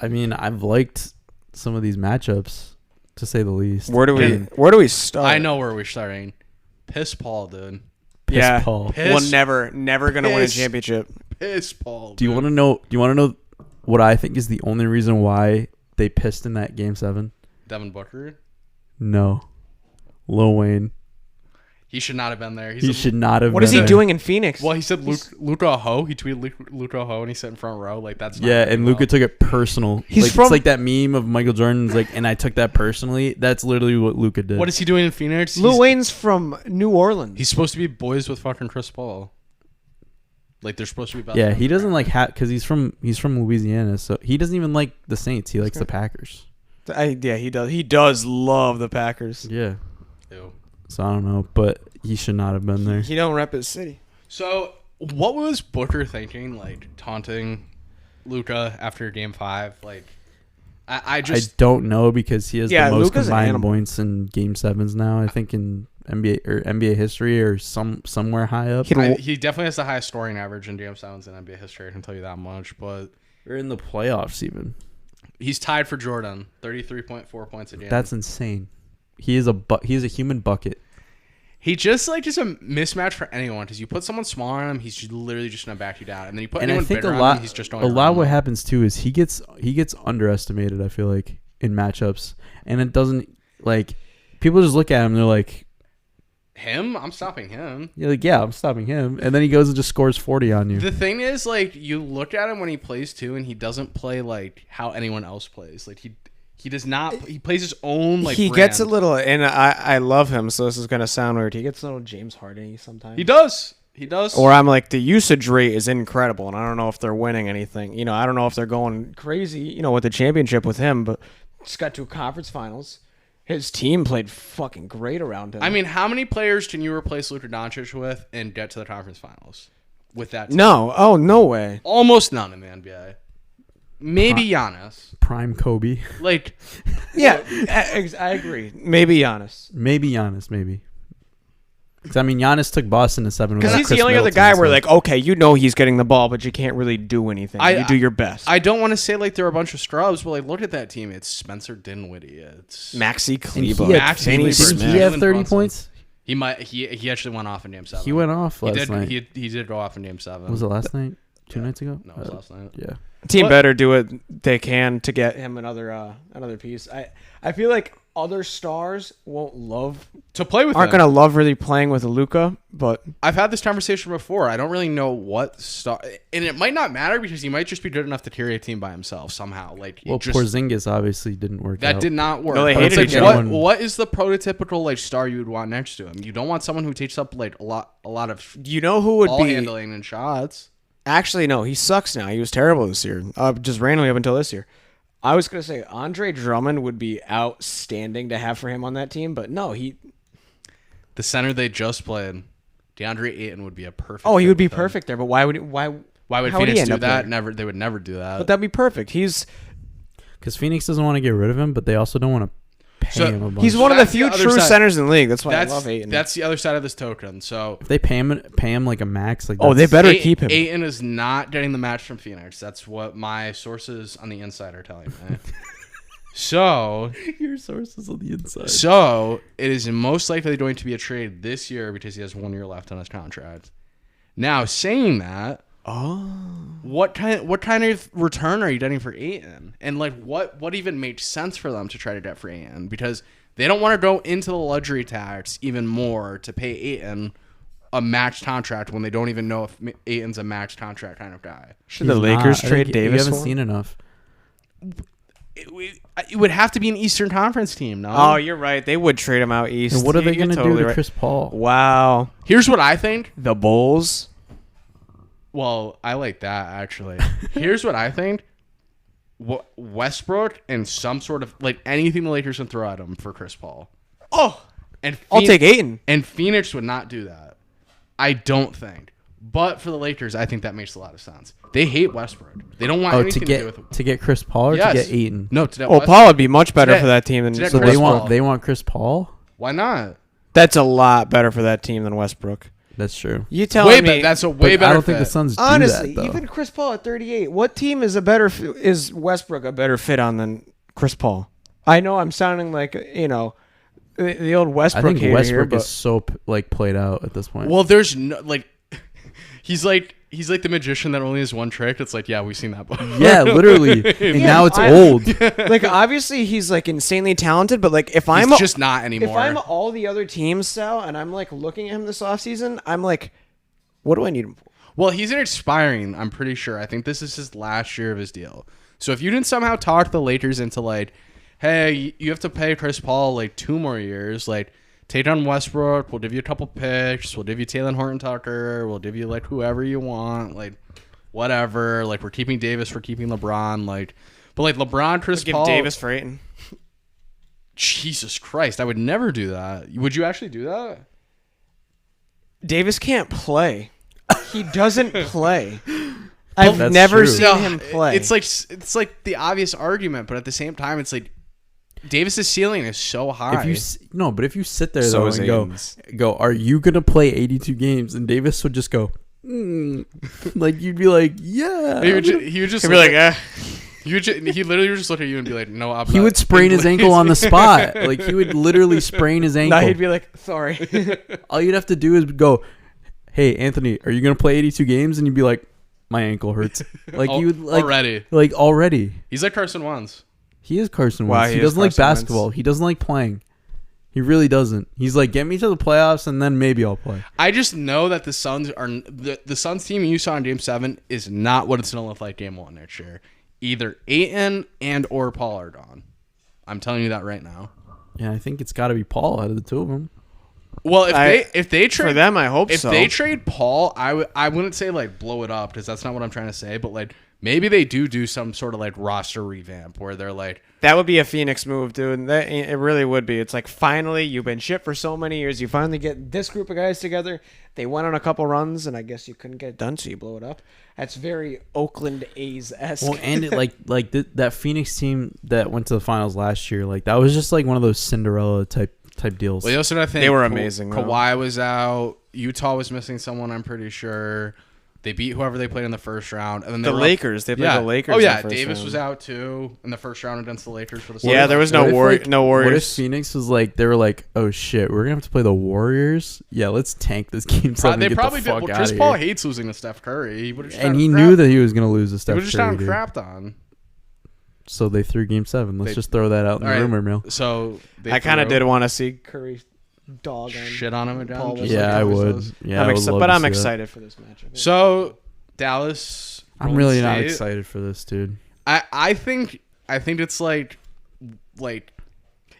I mean, I've liked some of these matchups, to say the least. Where do we start? I know where we're starting. Piss Paul, dude. Piss Paul. We'll never going to win a Piss. championship. Piss Paul. Do you want to know? Do you want to know what I think is the only reason why they pissed in that game 7? Devin Booker? No, Lil Wayne. He should not have been there. He should not have. What been is he there. doing in Phoenix? Well, he said Luka Ho. He tweeted Luka Ho, and he sat in front row. Like that's not Yeah, really and well. Luka took it personal. He's It's like that meme of Michael Jordan's like, and I took that personally. That's literally what Luka did. What is he doing in Phoenix? Lil Wayne's from New Orleans. He's supposed to be boys with fucking Chris Paul. Like they're supposed to be best Yeah, friends. he doesn't like because he's from Louisiana, so he doesn't even like the Saints. He likes the Packers. Yeah, he does. He does love the Packers. Yeah, Ew. so I don't know, but he should not have been there. He don't rep his city. So what was Booker thinking? Like taunting Luka after Game 5? Like I I just don't know because he has the most Luka's an combined animal. points in Game 7s now. I think in NBA history or somewhere high up. he definitely has the highest scoring average in Game 7s in NBA history. I can tell you that much. But We're in the playoffs even. he's tied for Jordan, 33.4 points a game. That's insane. He is a human bucket. He just like just a mismatch for anyone because you put someone smaller on him, he's literally just gonna back you down, and then you put And I anyone think bigger a on lot him, he's just a lot of what happens too is he gets underestimated. I feel like in matchups, and it doesn't like people just look at him. And they're like, him. I'm stopping him. you're like, yeah, I'm stopping him, and then he goes and just scores 40 on you. The thing is, like, you look at him when he plays too, and he doesn't play like how anyone else plays. Like he does not. He plays his own like. He brand. gets a little, and I love him, so this is gonna sound weird. He gets a little James Harden sometimes. He does. He does. Or I'm like, the usage rate is incredible, and I don't know if they're winning anything. You know, I don't know if they're going crazy, you know, with the championship with him, but just got to conference finals. His team played fucking great around him. I mean, how many players can you replace Luka Doncic with and get to the conference finals with that team? no. Oh, no way. Almost none in the NBA. maybe Giannis. Prime Kobe. Like, Yeah, I agree. Maybe Giannis. Maybe Giannis. Maybe. Because I mean, Giannis took Boston to 7. Because without he's Chris the only other Middleton, guy where so- like, okay, you know he's getting the ball, but you can't really do anything. You do your best. I don't want to say like they're a bunch of scrubs, but like look at that team. It's Spencer Dinwiddie. It's Maxi And Kleber. he had, Maxi didn't Kleber. he have Jalen 30 Brunson. points? he might he actually went off in Game 7. He went off He last did. night. He did go off in Game 7. Was it last night? 2 nights ago? No, it was last night. Yeah. Team What- better do what they can to get him another piece. I feel like other stars To play with aren't him. gonna love really playing with Luka, but I've had this conversation before. I don't really know what star, and it might not matter because he might just be good enough to carry a team by himself somehow. Like, Well, Porzingis obviously didn't work that out. did not work. No, they But it's hated like, each other. what is the prototypical like star you would want next to him? You don't want someone who takes up like a lot of you know who would ball be handling and shots. actually no, he sucks now. He was terrible this year. Just randomly up until this year. I was gonna say Andre Drummond would be outstanding to have for him on that team, but no, The center they just played, DeAndre Ayton, would be a perfect. he fit would be with them. perfect there. But why would Why would how would he Phoenix end do up that? there? Never. They would never do that. But that'd be perfect. He's Because Phoenix doesn't want to get rid of him, but they also don't want to pay So, him a bunch. he's one of the That's the few other true side. centers in the league. That's why I love that's Ayton. that's the other side of this token. So If they pay him like a max, like Oh, they that's- better keep him. Ayton is not getting the match from Phoenix. That's what my sources on the inside are telling me. So your sources on the inside. So it is most likely going to be a trade this year because he has 1 year left on his contract. Now, saying that, what kind of return are you getting for Ayton? And like what even makes sense for them to try to get for Ayton? Because they don't want to go into the luxury tax even more to pay Ayton a max contract when they don't even know if Ayton's a max contract kind of guy. Should the He's Lakers not. I trade think Davis? You haven't for him? seen enough. It would have to be an Eastern Conference team, no? Oh, you're right. They would trade him out east. And what are they You're going to totally do to right. Chris Paul? Wow. Here's what I think. The Bulls. Well, I like that actually. Here's what I think: Westbrook and some sort of like anything the Lakers can throw at him for Chris Paul. Oh, And I'll take Ayton. And Phoenix would not do that. I don't think. But for the Lakers, I think that makes a lot of sense. They hate Westbrook. They don't want Oh, anything to to do with get to get Chris Paul or Yes. to get Ayton? No, to get Oh, Westbrook. Paul would be much better Today- for that team than today So Chris they Paul. want Chris Paul. Why not? That's a lot better for that team than Westbrook. That's true. You telling me? That's a But way better. I don't think the fit. Suns do Honestly, that, though. even Chris Paul at 38, what team is is Westbrook a better fit on than Chris Paul? I know I'm sounding like the old I Westbrook think hater Westbrook here, but is so like played out at this point. Well, there's no like. He's like the magician that only has one trick. It's like, yeah, we've seen that before. yeah, literally. And now it's old. like obviously he's like insanely talented, but like if He's I'm just not anymore. if I'm all the other teams, Sal, and I'm like looking at him this offseason, I'm like, what do I need him for? Well, he's expiring, I'm pretty sure. I think this is his last year of his deal. So if you didn't somehow talk the Lakers into like, hey, you have to pay Chris Paul like 2 more years, like take on Westbrook, we'll give you a couple picks, we'll give you Taylor Horton Tucker, we'll give you like whoever you want, like whatever. Like we're keeping Davis, we're keeping LeBron, like but like LeBron, Chris Give Paul. Davis for Ayton. Jesus Christ, I would never do that. Would you actually do that? Davis can't play. He doesn't play. I've That's never true. seen him play. It's like the obvious argument, but at the same time, it's like Davis's ceiling is so high. But if you sit there So though is and Ayton's. go, are you gonna play 82 games? And Davis would just go, like you'd be like, yeah. he would just He'd be like, he literally would just look at you and be like, no, I'm He not would sprain his English." ankle on the spot. Like he would literally sprain his ankle. no, he'd be like, sorry. All you'd have to do is go, hey Anthony, are you gonna play 82 games? And you'd be like, my ankle hurts. Like you would like already. already. He's like Carson Wentz. He is Carson Wow, Wentz. He he is doesn't like Carson Wentz. basketball. He doesn't like playing. He really doesn't. He's like, get me to the playoffs and then maybe I'll play. I just know that the Suns are the Suns team you saw in Game 7 is not what it's gonna look like Game 1 next year. Either Ayton and or Paul are gone. I'm telling you that right now. Yeah, I think it's got to be Paul out of the two of them. Well, if they trade For them, I hope if so. they trade Paul, I wouldn't say like blow it up because that's not what I'm trying to say, but like Maybe they do some sort of like roster revamp where they're like, That would be a Phoenix move, dude. It really would be. It's like, finally, you've been shit for so many years. You finally get this group of guys together. They went on a couple runs, and I guess you couldn't get it done, so you blow it up. That's very Oakland A's-esque. Well, and it, that Phoenix team that went to the finals last year, like that was just like one of those Cinderella type deals. well, you also don't think They were amazing, though. Kawhi was out. Utah was missing someone, I'm pretty sure. They beat whoever they played in the first round. And then The Lakers. They played the Lakers. Oh, in yeah. the first Davis round. was out, too, in the first round against the Lakers for the Yeah, Celtics. there was What no if, Warriors. What if Phoenix was like, they were like, oh shit, we're gonna have to play the Warriors? Yeah, let's tank this game 7 They and get probably the fuck did. out Chris of Paul here. hates losing to Steph Curry. He would've just And gotten he crapped- knew that he was gonna lose to He Steph would have just Curry. gotten Dude. crapped on. So they threw Game 7. Let's They- just throw that out in All the right. rumor mill. So I kind of did want to see Curry dog on. shit on him again. Paul just was like Yeah, he I always would. does. Yeah, I would love but to I'm see that. excited for this matchup. So Dallas. I'm Golden really not State. excited for this, dude. I think it's like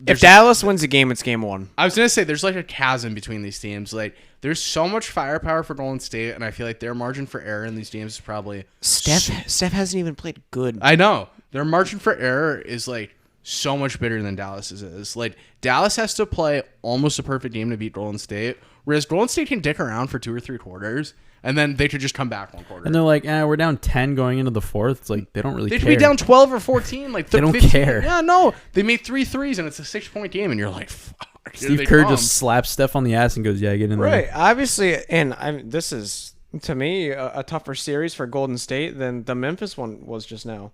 If Dallas wins a game, it's game 1. I was gonna say there's like a chasm between these teams. Like there's so much firepower for Golden State, and I feel like their margin for error in these games is probably. Steph hasn't even played good. I know their margin for error is like so much bigger than Dallas's is. Like Dallas has to play almost a perfect game to beat Golden State, whereas Golden State can dick around for 2 or 3 quarters, and then they could just come back one quarter. And they're like, we're down 10 going into the fourth. It's like they don't really They care. could be down 12 or 14. Like They don't 15. care. Yeah, no, they made 3 threes, and it's a 6-point game, and you're like, fuck. here Steve they Kerr come. just slaps Steph on the ass and goes, "Yeah, get in there." Right. Obviously, and this is, to me, a tougher series for Golden State than the Memphis one was just now.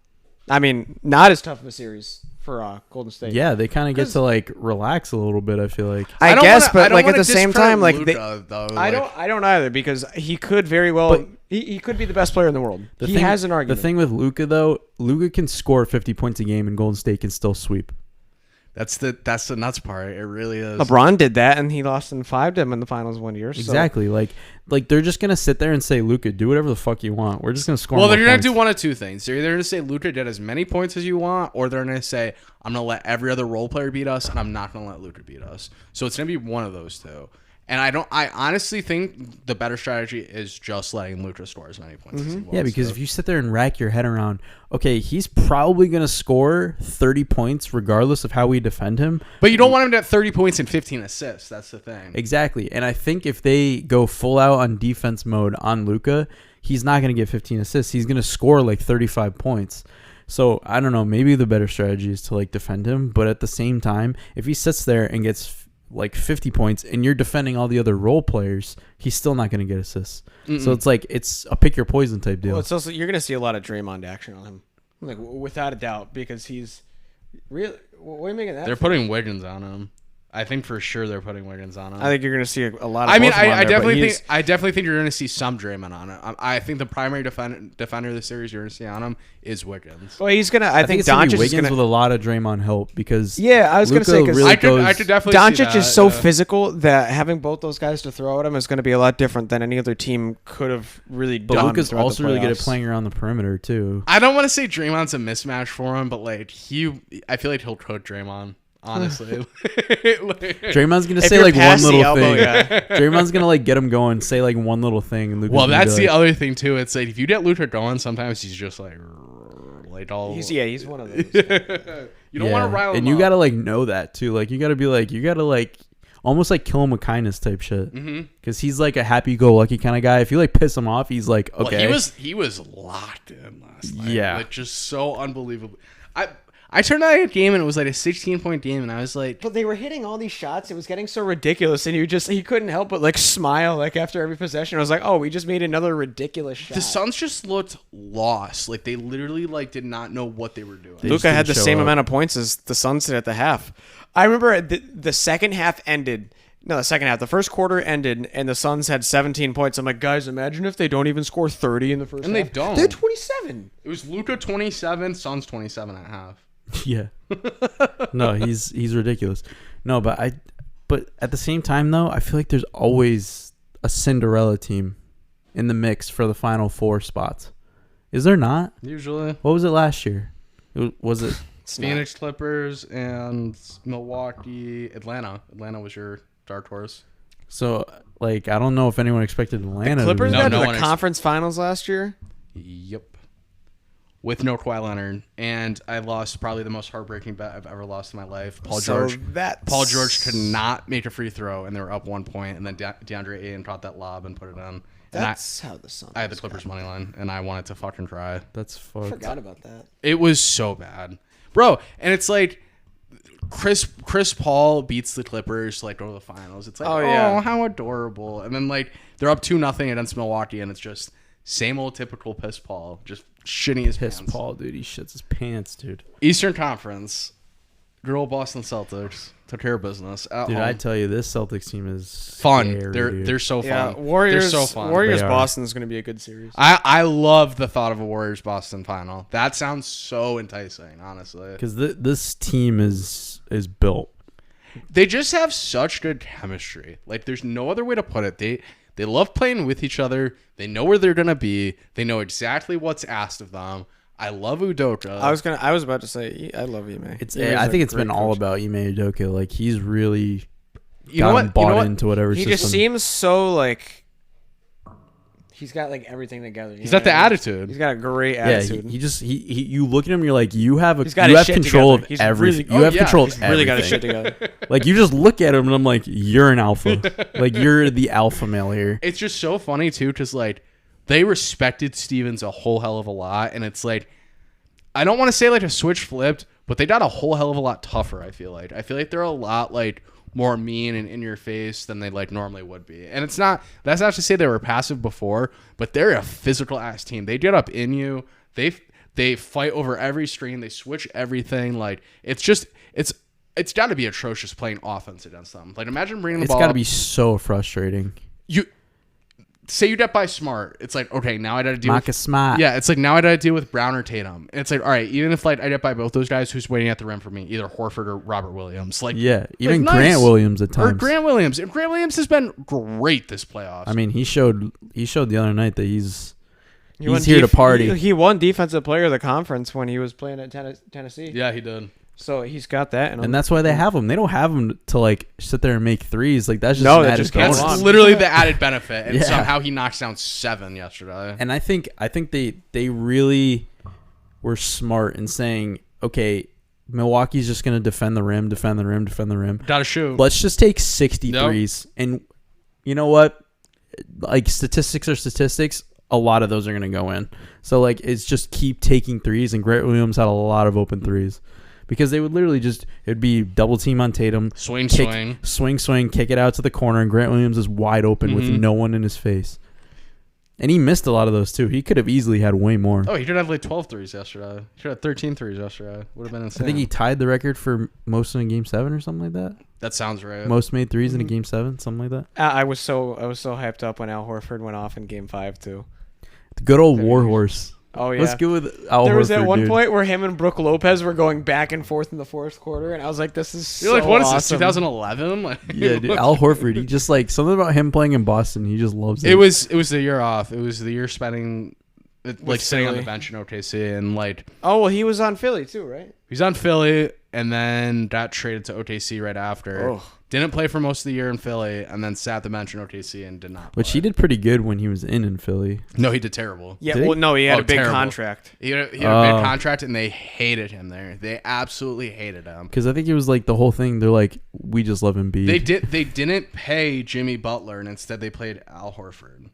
I mean, not as tough of a series for Golden State. Yeah, they kind of get to like relax a little bit. I feel like. I don't guess, wanna- I but don't like at wanna the same time, like discredit Luka, though, I don't either, because he could very well, But- he could be the best player in the world. He has an argument. The thing with Luka though, Luka can score 50 points a game, and Golden State can still sweep. That's the nuts part. It really is. LeBron did that, and he lost in 5 to him in the finals one year. So. Exactly. Like they're just gonna sit there and say, "Luka, do whatever the fuck you want. We're just gonna score." Well, more they're gonna points." do one of two things. They're either gonna say Luka did as many points as you want, or they're gonna say I'm gonna let every other role player beat us, and I'm not gonna let Luka beat us. So it's gonna be one of those two. And I honestly think the better strategy is just letting Luka score as many points as he wants. Yeah, because if you sit there and rack your head around, okay, he's probably going to score 30 points regardless of how we defend him. But you don't want him to have 30 points and 15 assists. That's the thing. Exactly. And I think if they go full out on defense mode on Luka, he's not going to get 15 assists. He's going to score like 35 points. So I don't know. Maybe the better strategy is to like defend him. But at the same time, if he sits there and gets like 50 points and you're defending all the other role players, he's still not going to get assists. So it's like it's a pick your poison type deal. Well, it's also, you're going to see a lot of Draymond action on him, like without a doubt, because he's really. What are you making that? They're putting Wiggins on him. I think for sure they're putting Wiggins on him. I think you're going to see a lot of. I mean, both of them on I there, but definitely think you're going to see some Draymond on it. I think the primary defender of the series you're going to see on him is Wiggins. Well, he's gonna. I think it's gonna be Doncic is Wiggins gonna. with a lot of Draymond help because Yeah, I was gonna Luka say, 'cause really I could goes- definitely see Doncic that, is so yeah. physical that having both those guys to throw at him is going to be a lot different than any other team could have really But done. Luka's throughout the also really good at playoffs. playing around the perimeter too. I don't want to say Draymond's a mismatch for him, but like I feel like he'll coach Draymond. Honestly, Draymond's gonna If say you're like one past the little elbow, thing. yeah. Draymond's gonna like get him going, say like one little thing, and Luka's well, gonna that's be the like, other thing too. It's like if you get Luka going, sometimes he's just like all. He's one of those. You don't want to rile him and you up. gotta like know that too. Like you gotta be like you gotta like almost like kill him with kindness type shit. Because he's like a happy-go-lucky kind of guy. If you like piss him off, he's like okay. Well, he was locked in last night. Yeah. Like just so unbelievable. I turned on a game and it was like a 16-point game, and I was like, But they were hitting all these shots. It was getting so ridiculous, and he couldn't help but like smile like after every possession. I was like, oh, we just made another ridiculous shot. the Suns just looked lost. Like they literally like did not know what they were doing. They just Luka had didn't the show same up. amount of points as the Suns did at the half. I remember the second half ended. No, the second half. The first quarter ended, and the Suns had 17 points. I'm like, guys, imagine if they don't even score 30 in the first And half. they don't. They had 27. It was Luka 27, Suns 27 at half. Yeah. No, he's ridiculous. No, but at the same time though, I feel like there's always a Cinderella team in the mix for the final 4 spots. Is there not? Usually, What was it last year? Was it Phoenix Clippers and Milwaukee, Atlanta. Atlanta was your dark horse. so like I don't know if anyone expected Atlanta. Clippers to No, got no to one the ex- conference finals last year. Yep. with no Kawhi Leonard, and I lost probably the most heartbreaking bet I've ever lost in my life. Paul George could not make a free throw, and they were up 1 point, and then DeAndre Ayton caught that lob and put it on. That's how the Suns. I had the Clippers money line, and I wanted to fucking cry. That's I fucked. forgot about that. It was so bad, bro. And it's like Chris Paul beats the Clippers to like go to the finals. It's like, oh, how adorable. And then like they're up 2-0 against Milwaukee, and it's just same old typical piss Paul, just shitting his Piss pants. Paul, dude. He shits his pants, dude. Eastern Conference, good old Boston Celtics took care of business. At Dude, home. I tell you, this Celtics team is Fun. scary, They're so fun. Yeah, Warriors. They're so fun. Warriors They are. Boston is going to be a good series. I love the thought of a Warriors Boston final. That sounds so enticing, honestly. because this team is built. They just have such good chemistry. Like there's no other way to put it. They love playing with each other. They know where they're gonna be. They know exactly what's asked of them. I love Udoka. I was about to say I love Ime. I think it's been all about Ime Udoka. Like he's really You know what? bought into whatever He system. just seems so like he's got like everything together. He's got the attitude. He's got a great yeah, attitude. he just you look at him, you're like, you have He's got you his have shit control together. of He's everything. really- You have control of He's really got his shit everything. together. Like you just look at him and I'm like, you're an alpha. Like you're the alpha male here. It's just so funny too, because like they respected Stevens a whole hell of a lot, and it's like I don't want to say like a switch flipped, but they got a whole hell of a lot tougher. I feel like they're a lot like more mean and in your face than they like normally would be. And that's not to say they were passive before, but they're a physical ass team. They get up in you. They fight over every screen. They switch everything. Like it's got to be atrocious playing offense against them. Like imagine bringing the It's ball. got to be so frustrating. You say you get by Smart. It's like, okay, now I got to deal with Maka Smart. yeah, it's like now I got to deal with Brown or Tatum. And it's like, all right, even if like I get by both those guys, who's waiting at the rim for me? Either Horford or Robert Williams. Like Yeah, even nice. Grant Williams at Or times. Grant Williams. And Grant Williams has been great this playoffs. I mean, he showed the other night that he's won here to party. He won Defensive Player of the Conference when he was playing at Tennessee. yeah, he did. So he's got that. And that's why they have him. They don't have him to like sit there and make threes. Like that's just No, an that added just can't bonus. That's on. literally the added benefit. And Yeah. somehow he knocks down 7 yesterday. And I think they really were smart in saying, okay, Milwaukee's just going to defend the rim. Gotta shoot. Let's just take 60 threes. And you know what? Like statistics are statistics. A lot of those are going to go in. So like it's just keep taking threes. And Grant Williams had a lot of open threes. Because they would literally it'd be double team on Tatum. Swing. Swing, kick it out to the corner. And Grant Williams is wide open with no one in his face. And he missed a lot of those too. He could have easily had way more. Oh, he could have like 12 threes yesterday. He could have 13 threes yesterday. Would have been insane. I think he tied the record for most in a game 7 or something like that. that sounds right. Most made threes in a game 7, something like that. I was so hyped up when Al Horford went off in Game 5 too. The good old Warhorse. Oh yeah. Let's go with Al There was Horford, that one dude. point where him and Brook Lopez were going back and forth in the fourth quarter, and I was like, "This is You're so like, what is awesome. this? 2011? Like, Yeah, dude, Al Horford. He just like something about him playing in Boston. He just loves it. It was the year off. It was the year spending like sitting on the Philly. bench in OKC, and like Oh well, he was on Philly too, right? he's on Philly and then got traded to OKC right after. Oh. Didn't play for most of the year in Philly, and then sat the bench in OKC and did not play. Which he did pretty good when he was in Philly. No, he did terrible. Yeah. Did he? Well, no, he had a big terrible. contract. He had a big contract, and they hated him there. They absolutely hated him. Because I think it was like the whole thing. They're like, we just love Embiid. They didn't pay Jimmy Butler, and instead they played Al Horford.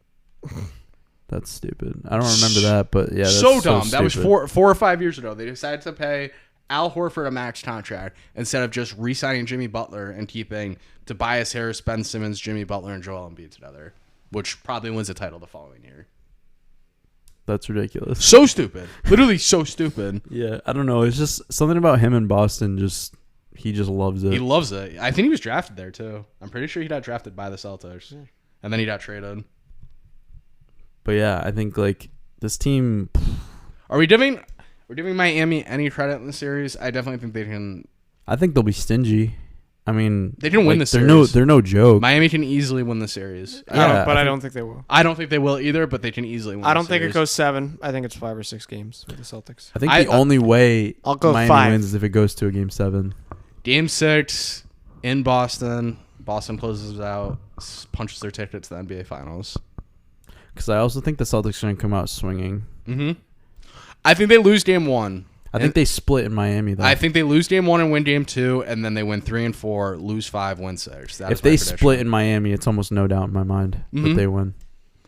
That's stupid. I don't remember that, but yeah, that's So dumb. That was stupid. 4 or 5 years ago. They decided to pay Al Horford a max contract instead of just re-signing Jimmy Butler and keeping Tobias Harris, Ben Simmons, Jimmy Butler, and Joel Embiid together, which probably wins the title the following year. That's ridiculous. So stupid. Literally so stupid. Yeah, I don't know. It's just something about him in Boston. He just loves it. He loves it. I think he was drafted there too. I'm pretty sure he got drafted by the Celtics, and then he got traded. But yeah, I think like this team. Are we giving Miami any credit in the series? I definitely think they can. I think they'll be stingy. I mean, They can win like, the they're series. They're no joke. Miami can easily win the series. Yeah, I don't think they will. I don't think they will either, but they can easily win. I don't the think it series. goes 7. I think it's 5 or 6 games with the Celtics. I think I- the only way I'll go Miami 5. wins is if it goes to a game 7. Game 6 in Boston. Boston closes out, punches their ticket to the NBA Finals. Because I also think the Celtics are going to come out swinging. Mm-hmm. I think they lose game 1. I think they split in Miami though. I think they lose game 1 and win game 2, and then they win 3 and 4, lose 5, win 6. If they split in Miami, it's almost no doubt in my mind that they win.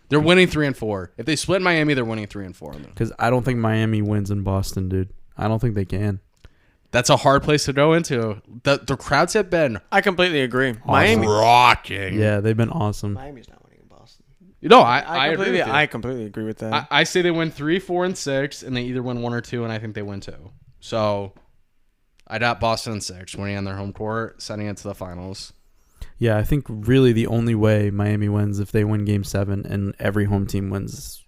They're winning 3 and 4. If they split in Miami, they're winning 3 and 4. Because I don't think Miami wins in Boston, dude. I don't think they can. That's a hard place to go into. The crowds have been I completely agree. Awesome. Miami. rocking. Yeah, they've been awesome. Miami's not winning in Boston. No, I agree completely, with you. I completely agree with that. I say they win 3, 4, and 6, and they either win 1 or 2, and I think they win 2. So I got Boston in 6, winning on their home court, sending it to the finals. Yeah, I think really the only way Miami wins if they win Game 7 and every home team wins.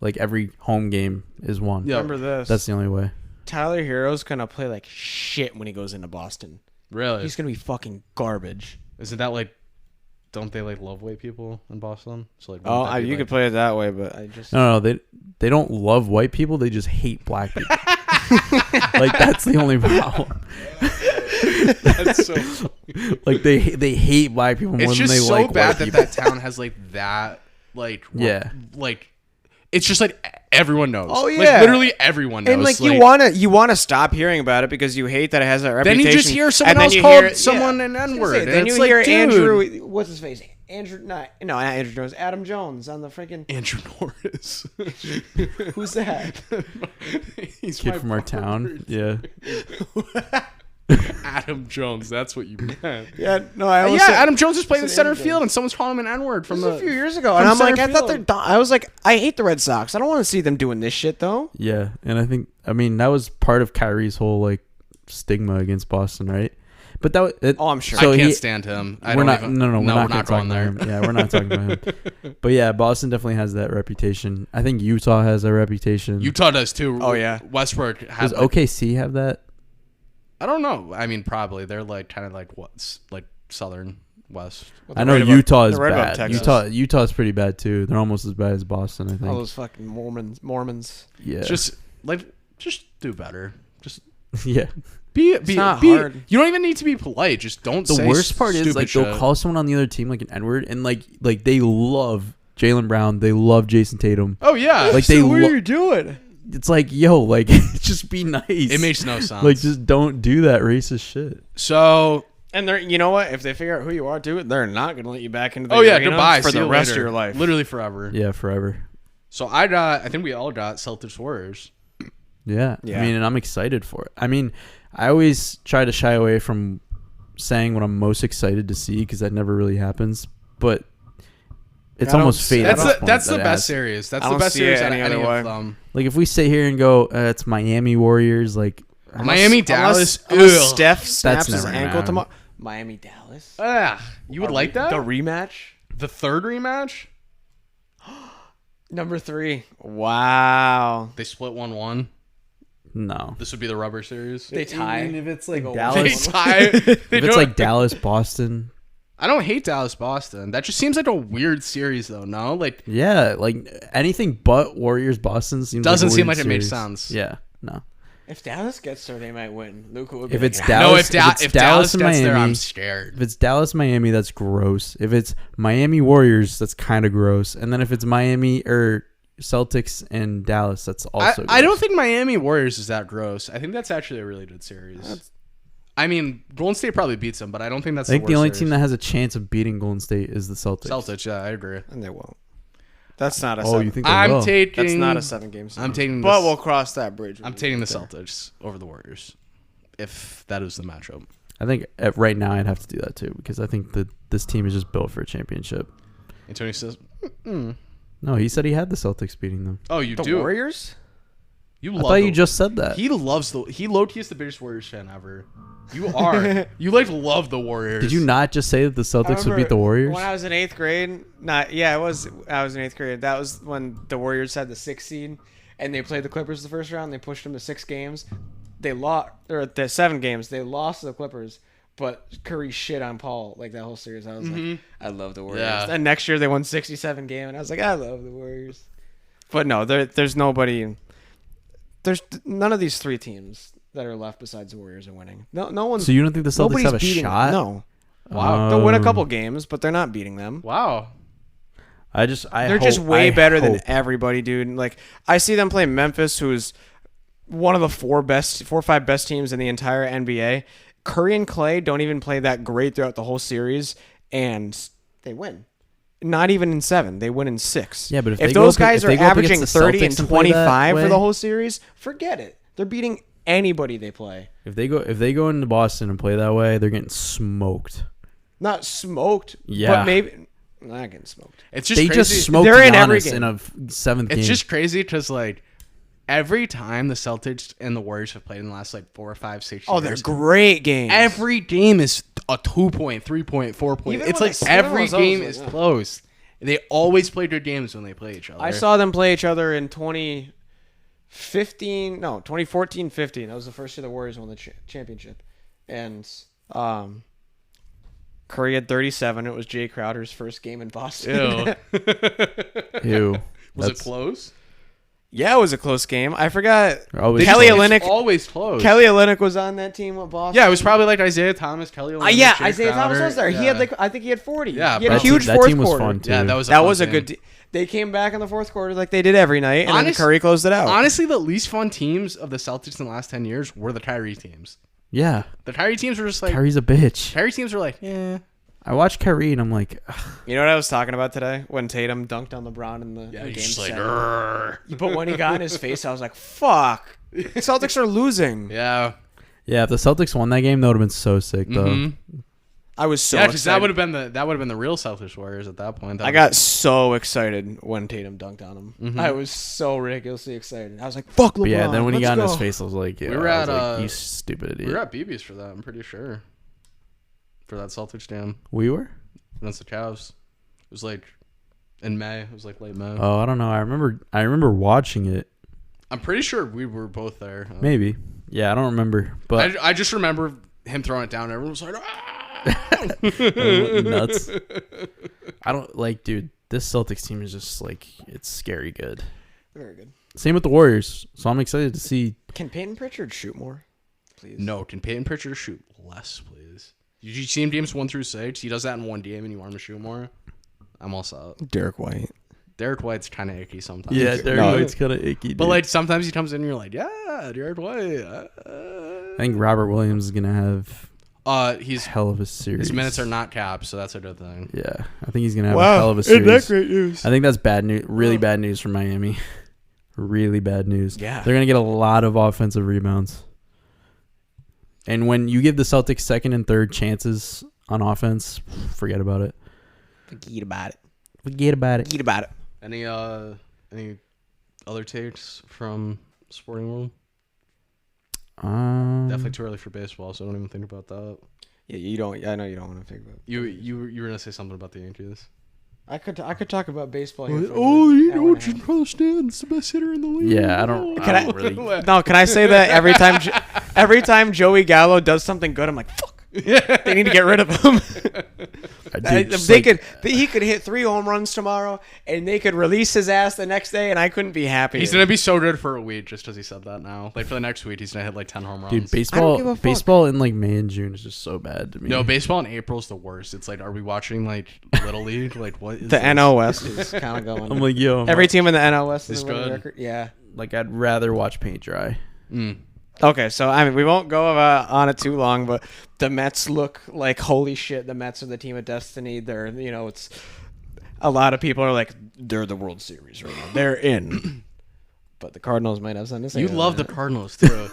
Like every home game is won. Yeah. Remember this. That's the only way. Tyler Hero's going to play like shit when he goes into Boston. Really? He's going to be fucking garbage. Isn't that like? Don't they like love white people in Boston? So like, You could play it that way, but I just... No, they don't love white people. They just hate black people. Like that's the only problem. That's so. Like they hate black people more It's than just they so like bad white that people. that town has like that Yeah. like it's just like everyone knows. Oh, Like yeah. literally everyone knows. And like you want to stop hearing about it because you hate that it has that then reputation. you just hear someone and then else you call hear- someone yeah. an I was N gonna word. say, And then it's you like, hear dude, Andrew. What's his face? Andrew. Not Andrew Jones. Adam Jones on the freaking. Andrew Norris. Who's that? He's Kid my from our forward. town. Yeah. Adam Jones. That's what you meant. Yeah, no, I Yeah, almost said, Adam Jones is playing in said center Andrew field, Jones. and someone's calling him an N word from This was the a few years ago, from and I'm like, center I thought they're. field. I was like, I hate the Red Sox. I don't want to see them doing this shit though. Yeah, and I mean that was part of Kyrie's whole like stigma against Boston, right? But Oh, I'm sure. So I can't he- stand him. we're not. Even, No, we're not going talking there. about him. Yeah, we're not talking about him. But yeah, Boston definitely has that reputation. I think Utah has that reputation. Utah does too. Oh, yeah. Westbrook has. Does OKC have that? I don't know. I mean, probably they're like kind of like what's like southern west. I know right above- Utah is they're right above bad. Texas. Utah's pretty bad too. They're almost as bad as Boston, I think. All those fucking Mormons. Yeah. Just do better. Just yeah. be not be. hard. You don't even need to be polite. Just don't. The say worst part is stupid like shit. they'll call someone on the other team like an N-word, and like they love Jaylen Brown, they love Jason Tatum. Oh yeah. Like they What are you doing? it's like, yo, like just be nice. It makes no sense. like just don't do that racist shit. So. And they're, you know what? If they figure out who you are, dude, they're not gonna let you back into the Oh yeah. arena Goodbye. for See the you rest later. of your life. Literally forever. Yeah, forever. So I think we all got Celtics Warriors. Yeah. Yeah. I mean, and I'm excited for it. I mean, I always try to shy away from saying what I'm most excited to see because that never really happens. But it's I don't almost see- fate. That's at this the point that's that the it best has. series. That's I the don't best see series it out of any any other way. of them. Like if we sit here and go, it's Miami Warriors, like Miami Dallas. Unless Ugh. Steph snaps his never ankle happening. tomorrow. Miami Dallas. You would like that? The rematch. The third rematch? Number 3. Wow. They split 1-1. no. This would be the rubber series. They tie. if it's like They They Dallas, tie. if it's like Dallas Boston, I don't hate Dallas Boston. That just seems like a weird series though, no? Like yeah, like anything but Warriors Boston seems Doesn't like a seem weird like it makes series. sense. Yeah, no. If Dallas gets there, they might win. Luka would be If like, it's "Yeah." Dallas, no, if Dallas and gets there, Miami, I'm scared. if it's Dallas Miami, that's gross. If it's Miami Warriors, that's kind of gross. And then if it's Miami or Celtics and Dallas, that's also. I don't gross. think Miami Warriors is that gross. I think that's actually a really good series. I mean, Golden State probably beats them, but I don't think that's I think the worst only series. team that has a chance of beating Golden State is the Celtics. Celtics, yeah, I agree. And they won't. That's not a Oh, 7. you think they I'm will? taking That's not a 7-game series. I'm taking But this- we'll cross that bridge. when I'm we taking the get there. Celtics over the Warriors. If that is the matchup. I think right now I'd have to do that too because I think that this team is just built for a championship. Antonio says, No, he said he had the Celtics beating them. "Oh, you The do? Warriors? You I love thought you the- just said that. He loves he low-key is the biggest Warriors fan ever. You are. You like love the Warriors. Did you not just say that the Celtics would beat the Warriors? When I was in 8th grade, I was in 8th grade. That was when the Warriors had the 6th seed, and they played the Clippers the first round. They pushed them to 6 games. They lost, or the 7 games. They lost to the Clippers, but Curry shit on Paul like that whole series. I was like, I love the Warriors. Yeah. And next year they won 67 game, and I was like, I love the Warriors. But no, there's nobody. There's none of these 3 teams that are left besides the Warriors are winning. No one's. So you don't think the Celtics nobody's have a beating shot? No. Wow. They'll win a couple games, but they're not beating them. Wow. They're just way better than everybody, dude. Like, I see them play Memphis, who's one of the four or five best teams in the entire NBA. Curry and Clay don't even play that great throughout the whole series, and they win. Not even in 7. They win in 6. Yeah, but if those guys are averaging 30 and 25 for the whole series, forget it. They're beating anybody they play. If they go into Boston and play that way, they're getting smoked. Not smoked, Yeah. but maybe not getting smoked. It's just They crazy. just smoked They're in every Giannis game. in a 7th game. It's just crazy because like every time the Celtics and the Warriors have played in the last like 4 or 5, 6 Oh, years, they're great games. every game is a 2-point, 3-point, 4-point. Even It's when like they- every even when game those, is like, close. They always play good games when they play each other. I saw them play each other in 2014-15. That was the first year the Warriors won the championship. And Curry had 37. It was Jay Crowder's first game in Boston. Ew. Ew. Was it close? Yeah, it was a close game. I forgot. Always Kelly close. Olynyk. It's always close. Kelly Olynyk was on that team with Boston. Yeah, it was probably like Isaiah Thomas, Kelly Olynyk. Yeah, Jay Isaiah Thomas Crowder. was there. Yeah. He had I think he had 40. Yeah, he had a bro. huge that fourth team was quarter. fun too. Yeah, that was a That fun was a team. good. They came back in the fourth quarter like they did every night, and then Curry closed it out. Honestly, the least fun teams of the Celtics in the last 10 years were the Kyrie teams. Yeah. The Kyrie teams were just like Kyrie's a bitch. Kyrie teams were like, yeah. I watched Kyrie and I'm like, ugh. You know what I was talking about today when Tatum dunked on LeBron in the game He's just like, 7? "Grr." But when he got in his face, I was like, "Fuck, Celtics are losing." Yeah. yeah, if the Celtics won that game, that would have been so sick though. Mhm. I was so Yeah, because that excited. would have been the real Celtics Warriors at that point. I got so excited when Tatum dunked on him. Mhm. I was so ridiculously excited. I was like, "Fuck LeBron!" But yeah, then when he let's got in go. his face, I was like, yeah, We were I was at, like, you stupid idiot. we were at BB's for that. I'm pretty sure for that Celtics jam We were? against the Cavs. It was like in May. It was like late May. Oh, I don't know. I remember watching it. I'm pretty sure we were both there. Maybe. Yeah, I don't remember. But I just remember him throwing it down. Everyone was like, "Ah!" nuts. I don't like, dude. This Celtics team is just like, it's scary good. Very good. Same with the Warriors. So I'm excited to see. Can Peyton Pritchard shoot more, please? No, can Peyton Pritchard shoot less, please? Did you see him games 1 through 6? He does that in one game, and you want him to shoot more. I'm all set. Derek White. Derek White's kind of icky sometimes. Yeah, Derek No. White's kind of icky. Dude. But like sometimes he comes in and you're like, yeah, Derek White. I think Robert Williams is gonna have He's hell of a series. his minutes are not capped, so that's a good thing. Yeah, I think he's gonna have a hell of a series. Isn't that great news? I think that's bad news. Really bad news for Miami. Really bad news. Yeah. They're gonna get a lot of offensive rebounds. And when you give the Celtics second and third chances on offense, forget about it. Forget about it. Forget about it. Forget about it. Any other takes from sporting world? Definitely too early for baseball, so don't even think about that. Yeah, you don't. I know you don't want to think about it. You were gonna say something about the Yankees. I could talk about baseball. Here for understand. It's the best hitter in the league. Yeah, I don't really. No, can I say that every time Joey Gallo does something good, I'm like, fuck. They need to get rid of him. He could hit 3 home runs tomorrow, and they could release his ass the next day, and I couldn't be happy. He's gonna be so good for a week just because he said that now. Like for the next week, he's gonna hit like 10 home runs. Dude, I don't give baseball a fuck. baseball in like May and June is just so bad to me. No, baseball in April is the worst. It's like, are we watching like Little League? Like what is the this? NL West is kind of going. I'm like, yo, Every team in the NL West Is is winning good. record. Yeah. like I'd rather watch paint dry. Mm. Okay, so I mean, we won't go on it too long, but the Mets look like holy shit. The Mets are the team of destiny. They're, it's a lot of people are like, they're the World Series right now. They're in. But the Cardinals might have something to say. You about love the that. Cardinals too.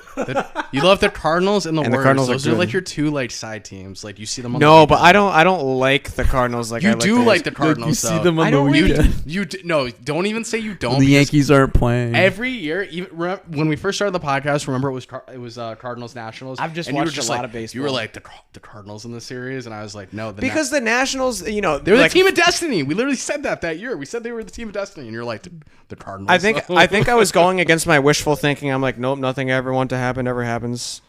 You love the Cardinals and the And the Warriors. Cardinals are Those are good. like your two like side teams. Like you see them on No, the but I don't like the Cardinals like I you like do the like the Cardinals. you see though. them on I the don't really- weekend. No, don't even say you don't. The because Yankees aren't playing. every year, when we first started the podcast, remember it was Cardinals Nationals. I've just and you were watched a lot of baseball. You were like the Cardinals in the series, and I was like, no, because the Nationals, they were the team of destiny. We literally said that year. We said they were the team of destiny, and you're like the Cardinals. I think I was going against my wishful thinking. I'm like, nope, nothing I ever want to happen ever happens.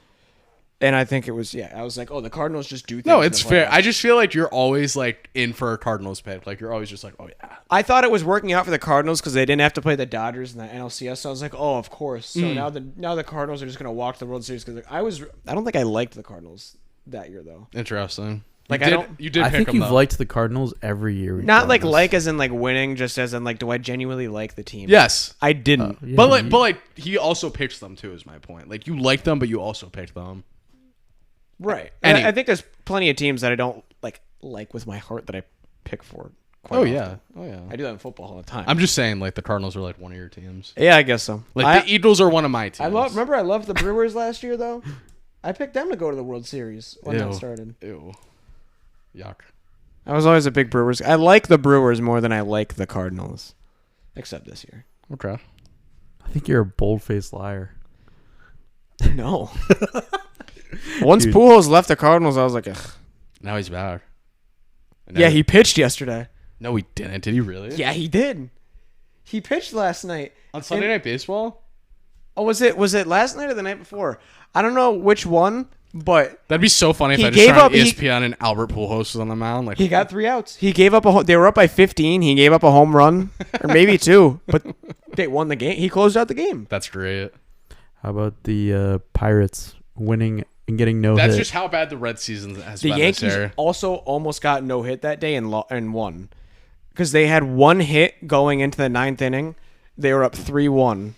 And I think it was, I was like, oh, the Cardinals just do things. No, in it's the fair. playoffs. I just feel like you're always like in for a Cardinals pick. Like you're always just like, oh yeah. I thought it was working out for the Cardinals because they didn't have to play the Dodgers in the NLCS. So I was like, oh, of course. So now the Cardinals are just going to walk the World Series because I don't think I liked the Cardinals that year though. Interesting. Like You did I pick think them, you've though. liked the Cardinals every year. we've not done like this. as in like winning, just as in like, do I genuinely like the team? Yes. I didn't. Yeah, But you- he also picked them too, is my point. Like, you like them, but you also picked them. Right. Any- I think there's plenty of teams that I don't like with my heart that I pick for. Quite often. Oh yeah. I do that in football all the time. I'm just saying, like, the Cardinals are like one of your teams. Yeah, I guess so. Like, the Eagles are one of my teams. Remember I loved the Brewers last year though. I picked them to go to the World Series when that Ew. started. Ew. Yuck. I was always a big Brewers. I like the Brewers more than I like the Cardinals, except this year. Okay. I think you're a bold-faced liar. No. Once Dude. Pujols left the Cardinals, I was like, ugh. Now he's back. And Yeah, now- he pitched yesterday. No, he didn't. Did he really? Yeah, he did. He pitched last night. On Sunday Night Baseball? Oh, was it last night or the night before? I don't know which one, but That'd be so funny if He I just gave turned on up- he- ESPN and Albert Pujols was on the mound. Like, he got 3 outs. He gave up they were up by 15. He gave up a home run or maybe 2, but they won the game. He closed out the game. that's great. How about the Pirates winning and getting no That's hit? just how bad the Red season has The been Yankees this year. also almost got no hit that day and won because they had 1 hit going into the 9th inning. They were up 3-1,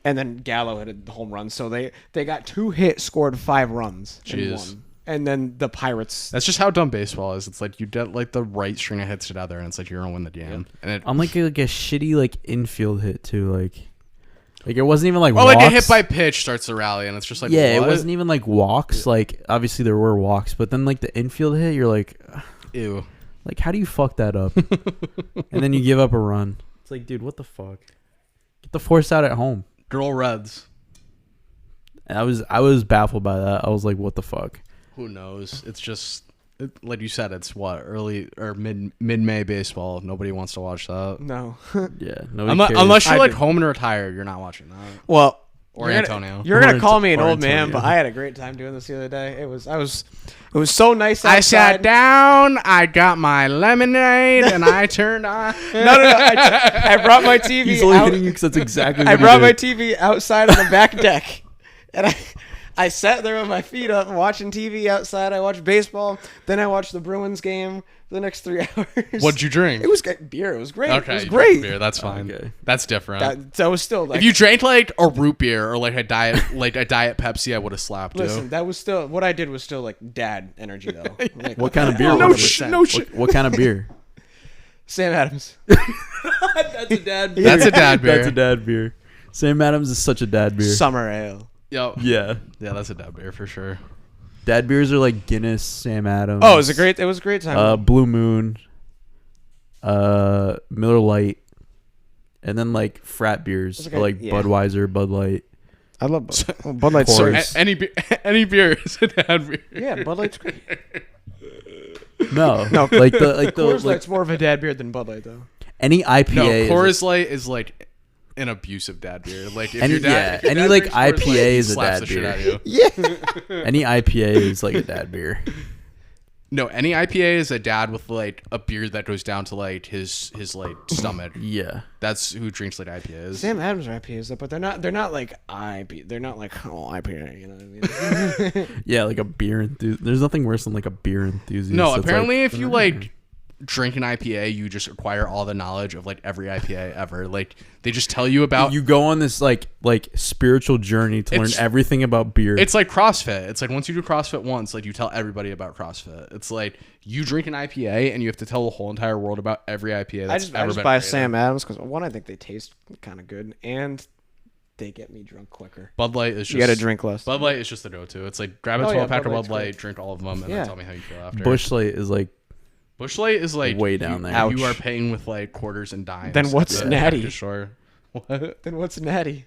and then Gallo hit a home run. So they got 2 hits, scored 5 runs, and Jeez. won. And then the Pirates. That's just how dumb baseball is. It's like you get like the right string of hits together, and it's like you're gonna win the game. And it, I'm like a shitty like infield hit too. Like it wasn't even like oh, walks. like a hit by pitch starts the rally, and it's just like yeah, what? it wasn't even like walks. Like obviously there were walks, but then like the infield hit, you're like, Ew. like how do you fuck that up? And then you give up a run. It's like, dude, what the fuck? Get the force out at home. Girl Reds. And I was baffled by that. I was like, what the fuck? Who knows? It's just like you said. It's what early or mid May baseball. Nobody wants to watch that. No. Yeah, Unless you're I like do. home and retired, you're not watching that. Well, Or you're Antonio. You're gonna Or call me an or old man, Antonio. but I had a great time doing this the other day. It was so nice. I Outside. sat down. I got my lemonade, and I turned on. No. I brought my TV He's only out. hitting you because that's exactly. I what he brought my did. TV outside on the back deck, and I sat there with my feet up watching TV outside. I watched baseball. Then I watched the Bruins game for the next 3 hours. What'd you drink? It was beer. It was great. Okay, it was you drank great. Beer, that's fine. Okay. That's different. That was still like. If you drank like a root beer or like a diet Pepsi, I would have slapped listen, you. that was still what I did was still like dad energy though. Like, What kind of beer? No was it? shit. No shit. What kind of beer? Sam Adams. That's a dad beer. That's a dad beer. That's a dad beer. Sam Adams is such a dad beer. Summer ale. Yo. Yeah. Yeah, that's a dad beer for sure. Dad beers are like Guinness, Sam Adams. Oh, it was a great time. Blue Moon, Miller Lite, and then like frat beers That's are okay. like Yeah. Budweiser, Bud Light. I love Bud Light's so Coors. Any beer is a dad beer. yeah, Bud Light's great. No, No, like the Coors like Light's more of a dad beer than Bud Light though. any IPA. No, is Coors Light is like an abusive dad beer. Like if Any- your dad, if your any, dad like, drinks Coors IPA Light, he is a slaps dad the shit beer. out of you. Yeah. any IPA is like a dad beer. No, any IPA is a dad with like a beer that goes down to like his like stomach. Yeah, That's who drinks like IPAs. Sam Adams are IPAs though, but they're not like IPA. They're not like IPA. You know what I mean? yeah, like a beer enthusiast. There's nothing worse than like a beer enthusiast. No, that's apparently like, if you like drink an IPA, you just acquire all the knowledge of like every IPA ever. Like they just tell you about. you go on this like spiritual journey to learn It's- everything about beer. It's like CrossFit. It's like once you do CrossFit once, like you tell everybody about CrossFit. It's like you drink an IPA and you have to tell the whole entire world about every IPA I that's just ever been buy created. Sam Adams because one, I think they taste kind of good, and they get me drunk quicker. Bud Light is just You got to drink less. Bud Light is just the go-to. It's like grab a Oh, 12 yeah, pack Bud of Light's Bud Light, great. drink all of them, and Yeah. then tell me how you feel after. Bush Light is like Bush Light is like way down there. You Ouch. are paying with like quarters and dimes. Then what's at the Natty? package store. What? Then what's Natty?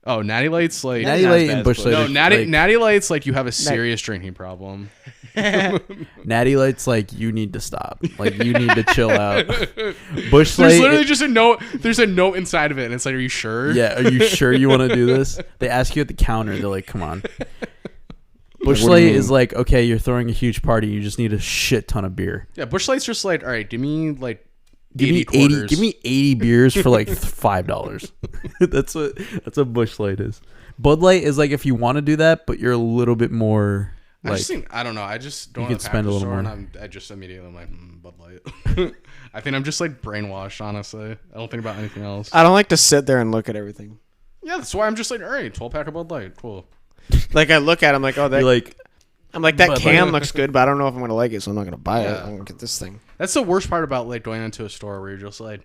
Oh, Natty Light's like Natty not as Light bad and as Bush Bush. Light. no are, Natty like, Natty Light's like you have a serious drinking problem. Natty Light's like you need to stop. Like you need to chill out. Bush There's Light. literally just a note. There's a note inside of it, and it's like, "Are you sure?" Yeah, are you sure you want to do this? They ask you at the counter. They're like, come on. Bush What do Light you mean? is like, okay, you're throwing a huge party. You just need a shit ton of beer. Yeah, Bush Light's just like, all right, give me like Give 80 me quarters. Give me 80 beers for like $5. That's what Bush Light is. Bud Light is like if you want to do that, but you're a little bit more I don't know. I just don't. You You could spend a little more. And I just immediately am like Bud Light. I think I'm just like brainwashed. Honestly, I don't think about anything else. I don't like to sit there and look at everything. Yeah, that's why I'm just like, all right, 12-pack of Bud Light, cool. Like I look at it, I'm like, oh, that. You're like, I'm like, that Bud can Light. looks good, but I don't know if I'm gonna like it, so I'm not gonna buy it. Yeah. I'm gonna get this thing. That's the worst part about like going into a store where you're just like,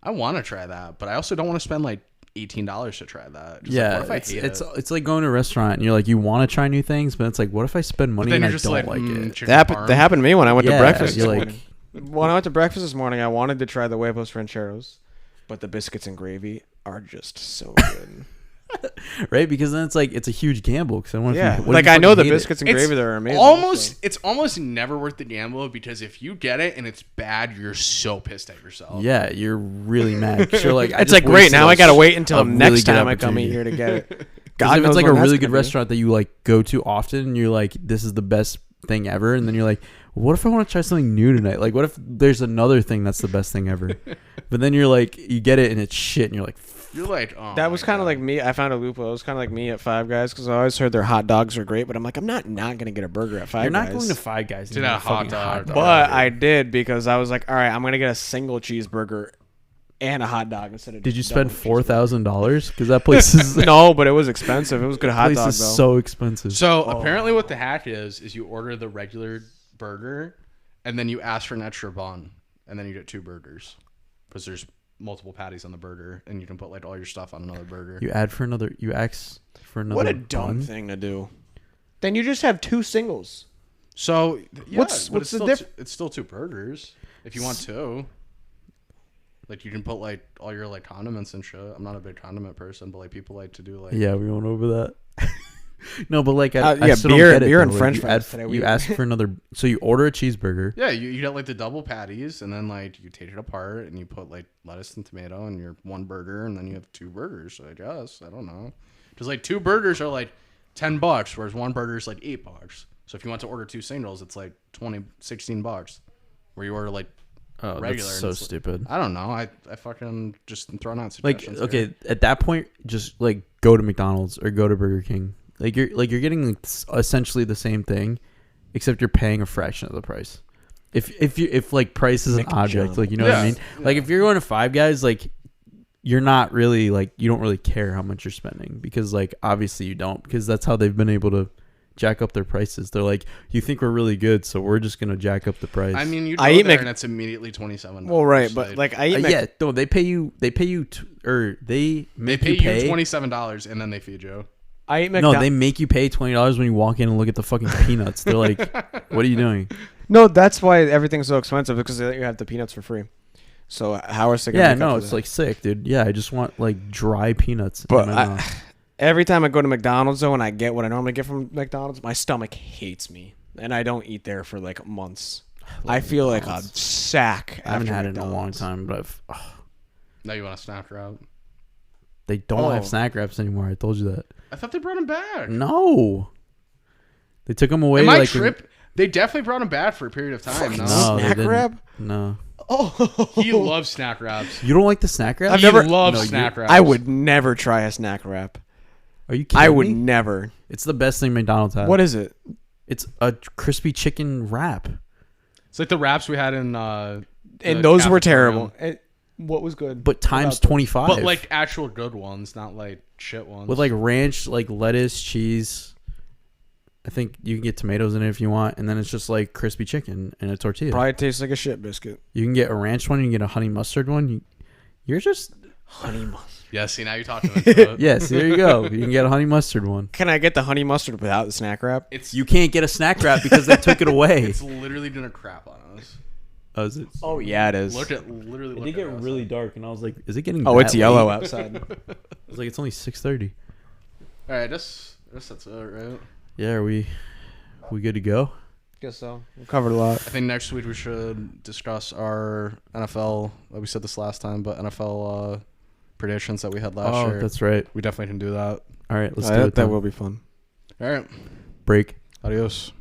I want to try that, but I also don't want to spend like $18 to try that. Just yeah, like, what if I hate it's like going to a restaurant and you're like, you want to try new things, but it's like, what if I spend money then and I you're just don't like, like it? chicken That parm. happened to me when I went to Yeah, breakfast this you're like- morning. When I went to breakfast this morning, I wanted to try the huevos rancheros, but the biscuits and gravy are just so good. Right? Because then it's like, it's a huge gamble. Because I want Yeah, to, like I know the biscuits and gravy there are amazing. so. It's almost never worth the gamble because if you get it and it's bad, you're so pissed at yourself. Yeah, you're really mad. 'Cause you're like, I It's just like great. wasted Now a I gotta sh- wait until a really next good time I come opportunity. eat here to get it. Because God if it's knows like a when that's really gonna good be. restaurant that you like go to often, and you're like, this is the best thing ever, and then you're like, what if I want to try something new tonight? Like, what if there's another thing that's the best thing ever? But then you're like, you get it and it's shit, and you're like, You're like, oh. That was kind of like me. I found a loophole. It was kind of like me at Five Guys because I always heard their hot dogs are great, but I'm like, I'm not gonna get a burger at Five you're Guys. not going to Five Guys To get that a fucking hot dog. But I did because I was like, all right, I'm gonna get a single cheeseburger and a hot dog instead of. Did you just spend double $4,000? Because that place is cheeseburger. No, but it was expensive. It was a good hot place dog is though. so expensive. So apparently, what the hack is you order the regular burger, and then you ask for an extra bun, and then you get 2 burgers, because there's multiple patties on the burger, and you can put like all your stuff on another burger. You ask for another. What a dumb bun? thing to do. Then you just have 2 singles. So yeah, What's but it's the still diff- it's still 2 burgers if you want to. Like you can put like all your like condiments and shit. I'm not a big condiment person, but like people like to do like Yeah, we went over that. No, but like I yeah, still don't beer- get it, beer though. and Like, French you fries add- today. You ask for another. So you order a cheeseburger. Yeah, you get like the double patties, and then like you take it apart, and you put like lettuce and tomato in your one burger, and then you have 2 burgers. So I guess I don't know, because like 2 burgers are like $10, whereas one burger is like $8. So if you want to order 2 singles, it's like $16. Where you order like Oh, regular. that's and so it's- stupid. I don't know. I fucking just throwing out Like, suggestions. okay, here. at that point, just like go to McDonald's or go to Burger King. Like you're getting like, essentially the same thing, except you're paying a fraction of the price. If like price is an object, like you know what I Yeah. mean. Like if you're going to Five Guys, like you're not really like you don't really care how much you're spending because like obviously you don't because that's how they've been able to jack up their prices. They're like, you think we're really good, so we're just gonna jack up the price. I mean, you go I eat there Mc- and it's immediately $27. Well, right, but like I eat. yeah, no, they pay you, or they they make pay you pay. you $27 and then they feed you. I eat No, McDonald's. they make you pay $20 when you walk in and look at the fucking peanuts. They're like, "What are you doing?" No, that's why everything's so expensive because you have the peanuts for free. So how is it gonna Yeah, make up no, for it's that? like sick, dude. Yeah, I just want like dry peanuts. in But my mouth. every time I go to McDonald's though, and I get what I normally get from McDonald's, my stomach hates me, and I don't eat there for like months. I feel like a sack. I haven't after had it in a long McDonald's. time, but Now you want a snack wrap? they don't have Oh. snack wraps anymore. I told you that. I thought they brought them back. No, they took them away. Am I like trip? They definitely brought them back for a period of time. No, No, they Snack didn't. wrap? No, Oh, he loves snack wraps. you don't like the snack wrap. I've He never- loves No, you- snack wraps. I would never try a snack wrap. Are you kidding I would me? never. It's the best thing McDonald's has. What is it? It's a crispy chicken wrap. It's like the wraps we had in. And the those were cafeteria. terrible. What was good? But times about them? 25. But like actual good ones, not like shit ones. with like ranch, like lettuce, cheese. I think you can get tomatoes in it if you want, and then it's just like crispy chicken and a tortilla. Probably tastes like a shit biscuit. You can get a ranch one, you can get a honey mustard one. You're just Honey mustard. Yeah, see now you're talking into it. yes. There you go. You can get a honey mustard one. Can I get the honey mustard without the snack wrap? It's You can't get a snack wrap because they took it away. it's literally gonna crap on us. Oh, is it? Oh yeah, it is. Look at literally. It Look did get at us. really dark, and I was like, "Is it getting?" Oh, that it's yellow late? outside. I was like, "It's only 6:30." All right, that's it, right? Yeah, are we good to go? Guess so. We covered a lot. I think next week we should discuss our NFL. We said this last time, but NFL predictions that we had last Oh, year. that's right. We definitely can do that. All right, let's do that it. Then. will be fun. All right, Break. adios.